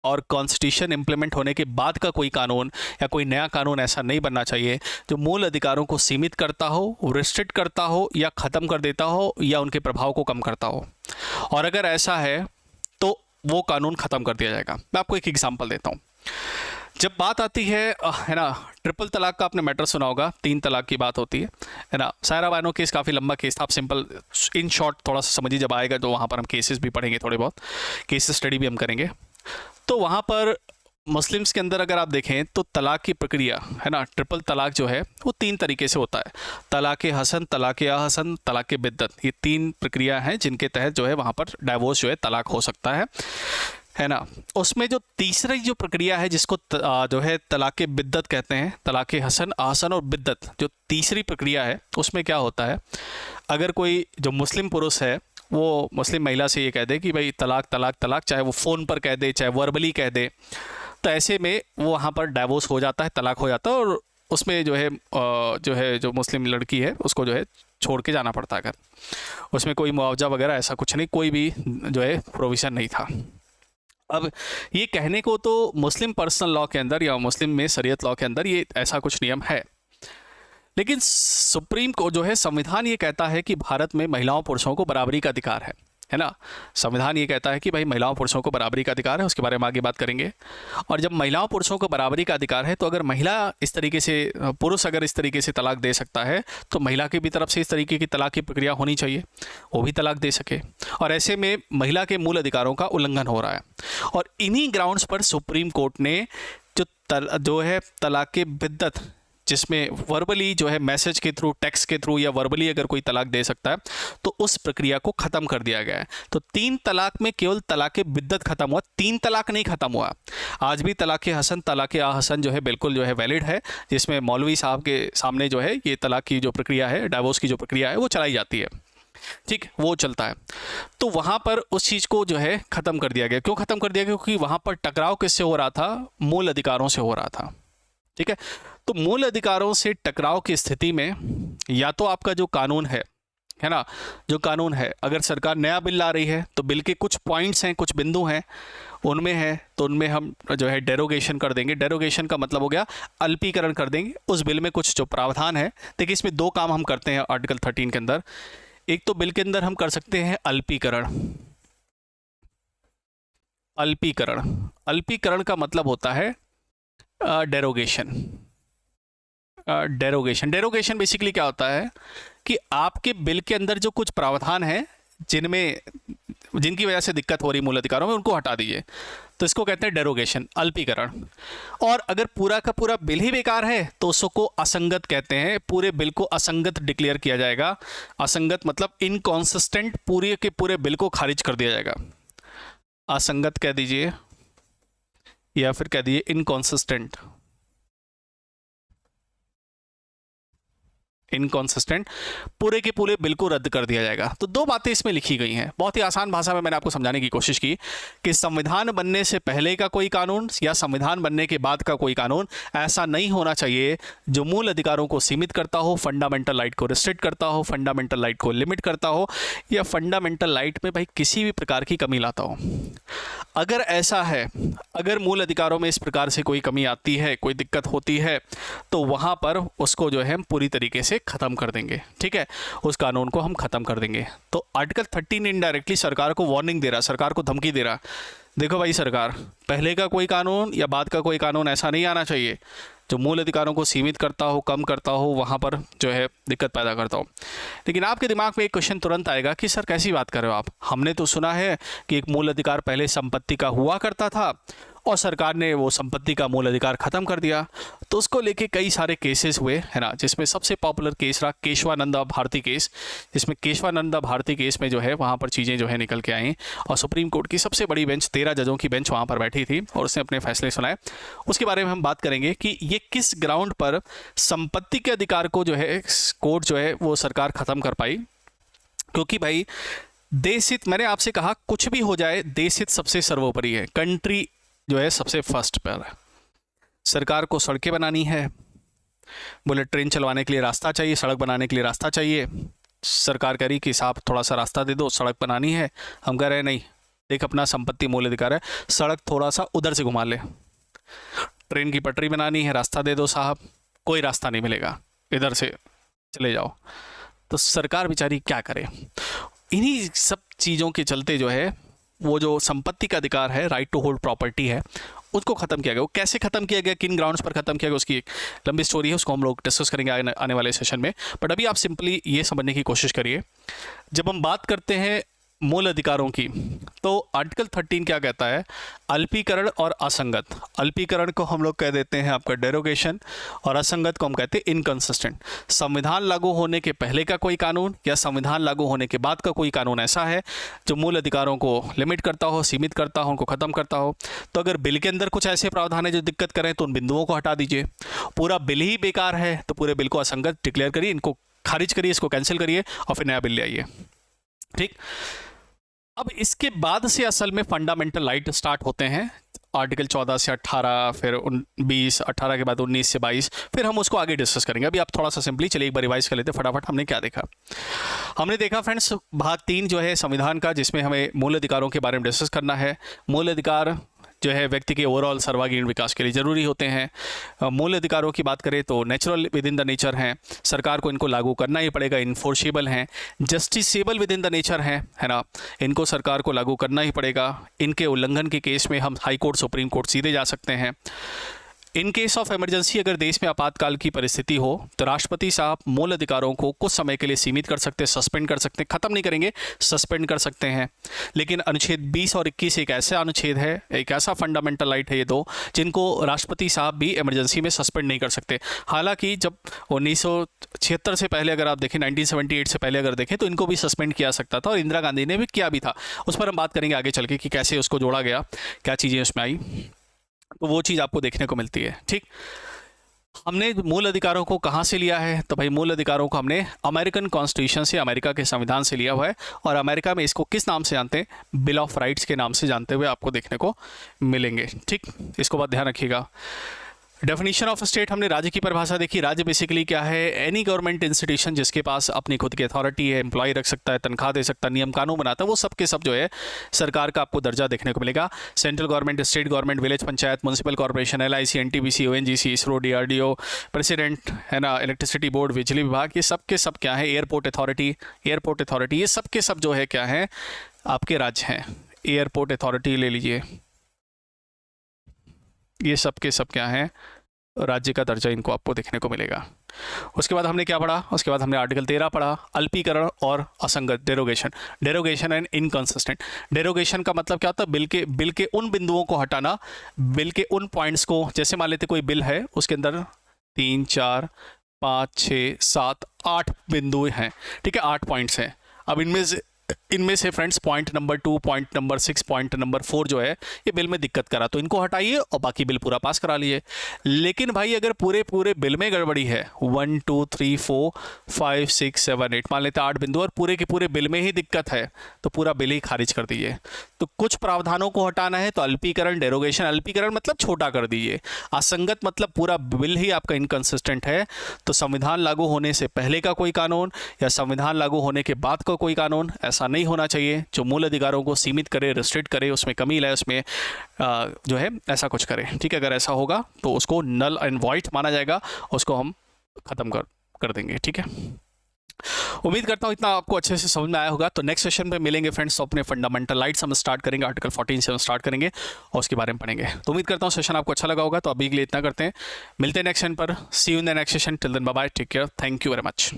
Speaker 1: और कॉन्स्टिट्यूशन इंप्लीमेंट होने के बाद का कोई कानून या कोई नया कानून ऐसा नहीं बनना चाहिए जो मूल अधिकारों को सीमित करता हो, रिस्ट्रिक्ट करता हो या ख़त्म कर देता हो या उनके प्रभाव को कम करता हो। और अगर ऐसा है तो वो कानून ख़त्म कर दिया जाएगा। मैं आपको एक एग्जांपल देता हूँ। जब बात आती है ना, ट्रिपल तलाक का आपने मैटर सुना होगा, 3 तलाक की बात होती है ना। सायरा बानो केस काफ़ी लंबा केस था, आप सिंपल इन शॉर्ट थोड़ा सा समझिए, जब आएगा तो वहाँ पर हम केसेस भी पढ़ेंगे, थोड़े बहुत केस स्टडी भी हम करेंगे। तो वहाँ पर मुस्लिम्स के अंदर अगर आप देखें तो तलाक की प्रक्रिया है ना, ट्रिपल तलाक जो है वो 3 तरीके से होता है। तलाक हसन, तलाक अहसन, तलाक बिद्दत, ये 3 प्रक्रिया हैं जिनके तहत जो है वहाँ पर डाइवोर्स जो है तलाक हो सकता है ना। उसमें जो तीसरी जो प्रक्रिया है जिसको जो है तलाक बिद्दत कहते हैं, तलाक हसन, अहसन और बिद्दत, जो तीसरी प्रक्रिया है उसमें क्या होता है, अगर कोई जो मुस्लिम पुरुष है वो मुस्लिम महिला से ये कह दे कि भाई तलाक तलाक तलाक, चाहे वो फ़ोन पर कह दे चाहे वर्बली कह दे, तो ऐसे में वो वहाँ पर डाइवोर्स हो जाता है, तलाक हो जाता है, और उसमें जो मुस्लिम लड़की है उसको जो है छोड़ के जाना पड़ता है घर। उसमें कोई मुआवजा वगैरह ऐसा कुछ नहीं, कोई भी जो है प्रोविज़न नहीं था। अब ये कहने को तो मुस्लिम पर्सनल लॉ के अंदर या मुस्लिम में शरीयत लॉ के अंदर ये ऐसा कुछ नियम है, लेकिन सुप्रीम कोर्ट जो है, संविधान ये कहता है कि भारत में महिलाओं पुरुषों को बराबरी का अधिकार है ना। संविधान ये कहता है कि भाई महिलाओं पुरुषों को बराबरी का अधिकार है, उसके बारे में आगे बात करेंगे। और जब महिलाओं पुरुषों को बराबरी का अधिकार है तो अगर महिला इस तरीके से, पुरुष अगर इस तरीके से तलाक दे सकता है तो महिला की भी तरफ से इस तरीके की तलाक की प्रक्रिया होनी चाहिए, वो भी तलाक दे सके। और ऐसे में महिला के मूल अधिकारों का उल्लंघन हो रहा है। और इन्हीं ग्राउंड्स पर सुप्रीम कोर्ट ने जो है तलाक बिद्दत, जिसमें वर्बली जो है मैसेज के थ्रू, टेक्स्ट के थ्रू या वर्बली अगर कोई तलाक दे सकता है, तो उस प्रक्रिया को ख़त्म कर दिया गया है। तो 3 तलाक में केवल तलाक बिद्दत ख़त्म हुआ, 3 तलाक नहीं ख़त्म हुआ। आज भी तलाक हसन, तलाक अहसन जो है बिल्कुल जो है वैलिड है, जिसमें मौलवी साहब के सामने जो है ये तलाक की जो प्रक्रिया है, डाइवोर्स की जो प्रक्रिया है वो चलाई जाती है, ठीक, वो चलता है। तो वहाँ पर उस चीज़ को जो है ख़त्म कर दिया गया। क्यों ख़त्म कर दिया गया? क्योंकि वहाँ पर टकराव किससे हो रहा था? मूल अधिकारों से हो रहा था, ठीक है। तो मूल अधिकारों से टकराव की स्थिति में या तो आपका जो कानून है ना, जो कानून है, अगर सरकार नया बिल ला रही है तो बिल के कुछ पॉइंट्स हैं, कुछ बिंदु हैं उनमें है, तो उनमें हम जो है डेरोगेशन कर देंगे। डेरोगेशन का मतलब हो गया अल्पीकरण कर देंगे उस बिल में कुछ जो प्रावधान है। देखिए इसमें 2 काम हम करते हैं आर्टिकल 13 के अंदर। एक तो बिल के अंदर हम कर सकते हैं अल्पीकरण का मतलब होता है डेरोगेशन बेसिकली क्या होता है कि आपके बिल के अंदर जो कुछ प्रावधान है जिनकी वजह से दिक्कत हो रही मूल अधिकारों में, उनको हटा दीजिए, तो इसको कहते हैं डेरोगेशन, अल्पीकरण। और अगर पूरा का पूरा बिल ही बेकार है तो उसको असंगत कहते हैं, पूरे बिल को असंगत डिक्लेयर किया जाएगा। असंगत मतलब इनकॉन्सिस्टेंट, पूरे के पूरे बिल को खारिज कर दिया जाएगा। असंगत कह दीजिए या फिर कह दीजिए इनकॉन्सिस्टेंट, पूरे के पूरे बिल को रद्द कर दिया जाएगा। तो 2 बातें इसमें लिखी गई हैं, बहुत ही आसान भाषा में मैंने आपको समझाने की कोशिश की कि संविधान बनने से पहले का कोई कानून या संविधान बनने के बाद का कोई कानून ऐसा नहीं होना चाहिए जो मूल अधिकारों को सीमित करता हो, फंडामेंटल राइट को रिस्ट्रिक्ट करता हो, फंडामेंटल राइट को लिमिट करता हो या फंडामेंटल राइट में भाई किसी भी प्रकार की कमी लाता हो। अगर ऐसा है, अगर मूल अधिकारों में इस प्रकार से कोई कमी आती है, कोई दिक्कत होती है, तो वहाँ पर उसको जो है हम पूरी तरीके से ख़त्म कर देंगे, ठीक है, उस कानून को हम ख़त्म कर देंगे। तो आर्टिकल 13 इनडायरेक्टली सरकार को वार्निंग दे रहा, सरकार को धमकी दे रहा, देखो भाई सरकार, पहले का कोई कानून या बाद का कोई कानून ऐसा नहीं आना चाहिए जो मूल अधिकारों को सीमित करता हो, कम करता हो, वहाँ पर जो है दिक्कत पैदा करता हो। लेकिन आपके दिमाग में एक क्वेश्चन तुरंत आएगा कि सर कैसी बात कर रहे हो आप, हमने तो सुना है कि एक मूल अधिकार पहले संपत्ति का हुआ करता था और सरकार ने वो संपत्ति का मूल अधिकार खत्म कर दिया। तो उसको लेके कई सारे केसेस हुए, है ना, जिसमें सबसे पॉपुलर केस रहा केशवानंदा भारती केस, जिसमें केशवानंदा भारती केस में जो है वहाँ पर चीज़ें जो है निकल के आई और सुप्रीम कोर्ट की सबसे बड़ी बेंच 13 जजों की बेंच वहाँ पर बैठी थी और उसने अपने फैसले सुनाए। उसके बारे में हम बात करेंगे कि ये किस ग्राउंड पर संपत्ति के अधिकार को जो है कोर्ट जो है वो सरकार खत्म कर पाई। क्योंकि भाई देश हित, मैंने आपसे कहा कुछ भी हो जाए देश हित सबसे सर्वोपरि है, कंट्री जो है सबसे फर्स्ट पर है। सरकार को सड़कें बनानी है, बुलेट ट्रेन चलवाने के लिए रास्ता चाहिए, सड़क बनाने के लिए रास्ता चाहिए। सरकार कह रही कि साहब थोड़ा सा रास्ता दे दो, सड़क बनानी है। हम कह रहे हैं नहीं, देख अपना संपत्ति मूल अधिकार है, सड़क थोड़ा सा उधर से घुमा ले। ट्रेन की पटरी बनानी है, रास्ता दे दो साहब, कोई रास्ता नहीं मिलेगा, इधर से चले जाओ। तो सरकार बेचारी क्या करे। इन्हीं सब चीज़ों के चलते जो है वो जो संपत्ति का अधिकार है, राइट टू होल्ड प्रॉपर्टी है, उसको ख़त्म किया गया। वो कैसे ख़त्म किया गया, किन ग्राउंड्स पर ख़त्म किया गया, उसकी एक लंबी स्टोरी है, उसको हम लोग डिस्कस करेंगे आने वाले सेशन में। बट अभी आप सिंपली ये समझने की कोशिश करिए, जब हम बात करते हैं मूल अधिकारों की तो आर्टिकल 13 क्या कहता है, अल्पीकरण और असंगत। अल्पीकरण को हम लोग कह देते हैं आपका डेरोगेशन और असंगत को हम कहते हैं इनकंसिस्टेंट। संविधान लागू होने के पहले का कोई कानून या संविधान लागू होने के बाद का कोई कानून ऐसा है जो मूल अधिकारों को लिमिट करता हो, सीमित करता हो, उनको ख़त्म करता हो। तो अगर बिल के अंदर कुछ ऐसे प्रावधान है जो दिक्कत करें तो उन बिंदुओं को हटा दीजिए। पूरा बिल ही बेकार है तो पूरे बिल को असंगत डिक्लेयर करिए, इनको खारिज करिए, इसको कैंसिल करिए और फिर नया बिल ले आइए। ठीक, अब इसके बाद से असल में फंडामेंटल राइट स्टार्ट होते हैं, आर्टिकल 14 से 18, फिर 20, 18 के बाद 19 से 22, फिर हम उसको आगे डिस्कस करेंगे। अभी आप थोड़ा सा सिंपली चलिए एक बार रिवाइज कर लेते हैं फटाफट। हमने क्या देखा, हमने देखा फ्रेंड्स भाग 3 जो है संविधान का, जिसमें हमें मूल अधिकारों के बारे में डिस्कस करना है। मूल अधिकार जो है व्यक्ति के ओवरऑल सर्वांगीण विकास के लिए ज़रूरी होते हैं। मूल अधिकारों की बात करें तो natural with in the nature हैं, सरकार को इनको लागू करना ही पड़ेगा, इन्फोर्सेबल हैं। Justiciable within the nature है ना, इनको सरकार को लागू करना ही पड़ेगा। इनके उल्लंघन के केस में हम हाई कोर्ट, सुप्रीम कोर्ट सीधे जा सकते हैं। इन केस ऑफ इमरजेंसी, अगर देश में आपातकाल की परिस्थिति हो तो राष्ट्रपति साहब मूल अधिकारों को कुछ समय के लिए सीमित कर सकते हैं, सस्पेंड कर सकते हैं, खत्म नहीं करेंगे, सस्पेंड कर सकते हैं। लेकिन अनुच्छेद 20 और 21 एक ऐसा अनुच्छेद है, एक ऐसा फंडामेंटल राइट है ये दो, जिनको राष्ट्रपति साहब भी इमरजेंसी में सस्पेंड नहीं कर सकते। हालांकि जब 1976 से पहले अगर आप देखें, 1978 से पहले अगर देखें तो इनको भी सस्पेंड किया सकता था और इंदिरा गांधी ने भी किया भी था। उस पर हम बात करेंगे आगे चल के कि कैसे उसको जोड़ा गया, क्या चीज़ें उसमें आई, तो वो चीज़ आपको देखने को मिलती है। ठीक, हमने मूल अधिकारों को कहाँ से लिया है, तो भाई मूल अधिकारों को हमने अमेरिकन कॉन्स्टिट्यूशन से, अमेरिका के संविधान से लिया हुआ है। और अमेरिका में इसको किस नाम से जानते हैं, बिल ऑफ राइट्स के नाम से जानते हुए आपको देखने को मिलेंगे। ठीक, इसको बात ध्यान रखिएगा। डेफिनेशन ऑफ स्टेट, हमने राज्य की परिभाषा देखी। राज्य बेसिकली क्या है, एनी गवर्नमेंट इंस्टीट्यूशन जिसके पास अपनी खुद की अथॉरिटी है, एम्प्लॉय रख सकता है, तनख्वाह दे सकता है, नियम कानून बनाता है, वो सब के सब जो है सरकार का आपको दर्जा देखने को मिलेगा। Central government, state government, village panchayat, municipal corporation, LIC, NTPC, ONGC, ISRO, DRDO, president है ना, इलेक्ट्रिसिटी बोर्ड, बिजली विभाग, ये सब के सब क्या है, एयरपोर्ट अथॉरिटी, ये सब के सब जो है क्या है, आपके राज्य हैं। एयरपोर्ट अथॉरिटी ले लीजिए, ये सब के सब क्या है, राज्य का दर्जा इनको आपको देखने को मिलेगा। उसके बाद हमने क्या पढ़ा, उसके बाद हमने आर्टिकल 13 पढ़ा, अल्पीकरण और असंगत, डेरोगेशन एंड इनकंसिस्टेंट। डेरोगेशन का मतलब क्या होता है, बिल के उन बिंदुओं को हटाना, बिल के उन पॉइंट्स को, जैसे मान लेते कोई बिल है उसके अंदर 3, 4, 5, 6, 7, 8 बिंदु हैं, ठीक है, 8 पॉइंट्स हैं। अब इनमें से friends point number 2, point number 6, point number 4 जो है ये बिल में दिक्कत करा, तो इनको हटाइए और बाकी बिल पूरा पास करा लिए। लेकिन भाई अगर पूरे बिल में गड़बड़ी है, 1, 2, 3, 4, 5, 6, 7, 8, मान लेते 8 बिंदु और पूरे के पूरे बिल में ही दिक्कत है, तो पूरा बिल ही खारिज कर दीजिए। तो कुछ प्रावधानों को हटाना है तो अल्पीकरण, डेरोगेशन, अल्पीकरण मतलब छोटा कर दीजिए, असंगत मतलब पूरा बिल ही आपका इनकंसिस्टेंट है, तो संविधान लागू होने से पहले का कोई कानून या संविधान लागू होने के बाद का कोई कानून ऐसा नहीं होना चाहिए जो मूल अधिकारों को सीमित करे, रिस्ट्रिक्ट करे, उसमें कमी लाए, उसमें जो है ऐसा कुछ करे। ठीक है, अगर ऐसा होगा तो उसको नल एंड वॉइड माना जाएगा, उसको हम खत्म कर देंगे। ठीक है, उम्मीद करता हूँ इतना आपको अच्छे से समझ में आया होगा। तो नेक्स्ट सेशन पे मिलेंगे फ्रेंड्स, तो अपने फंडामेंटल राइट्स हम स्टार्ट करेंगे, आर्टिकल 14 से हम स्टार्ट करेंगे और उसके बारे में पढ़ेंगे। तो उम्मीद करता हूँ सेशन आपको अच्छा लगा होगा। तो अभी के लिए इतना करते हैं, मिलते हैं नेक्स्ट सेशन पर। See you in the next session, till then bye bye, take care, thank you very much.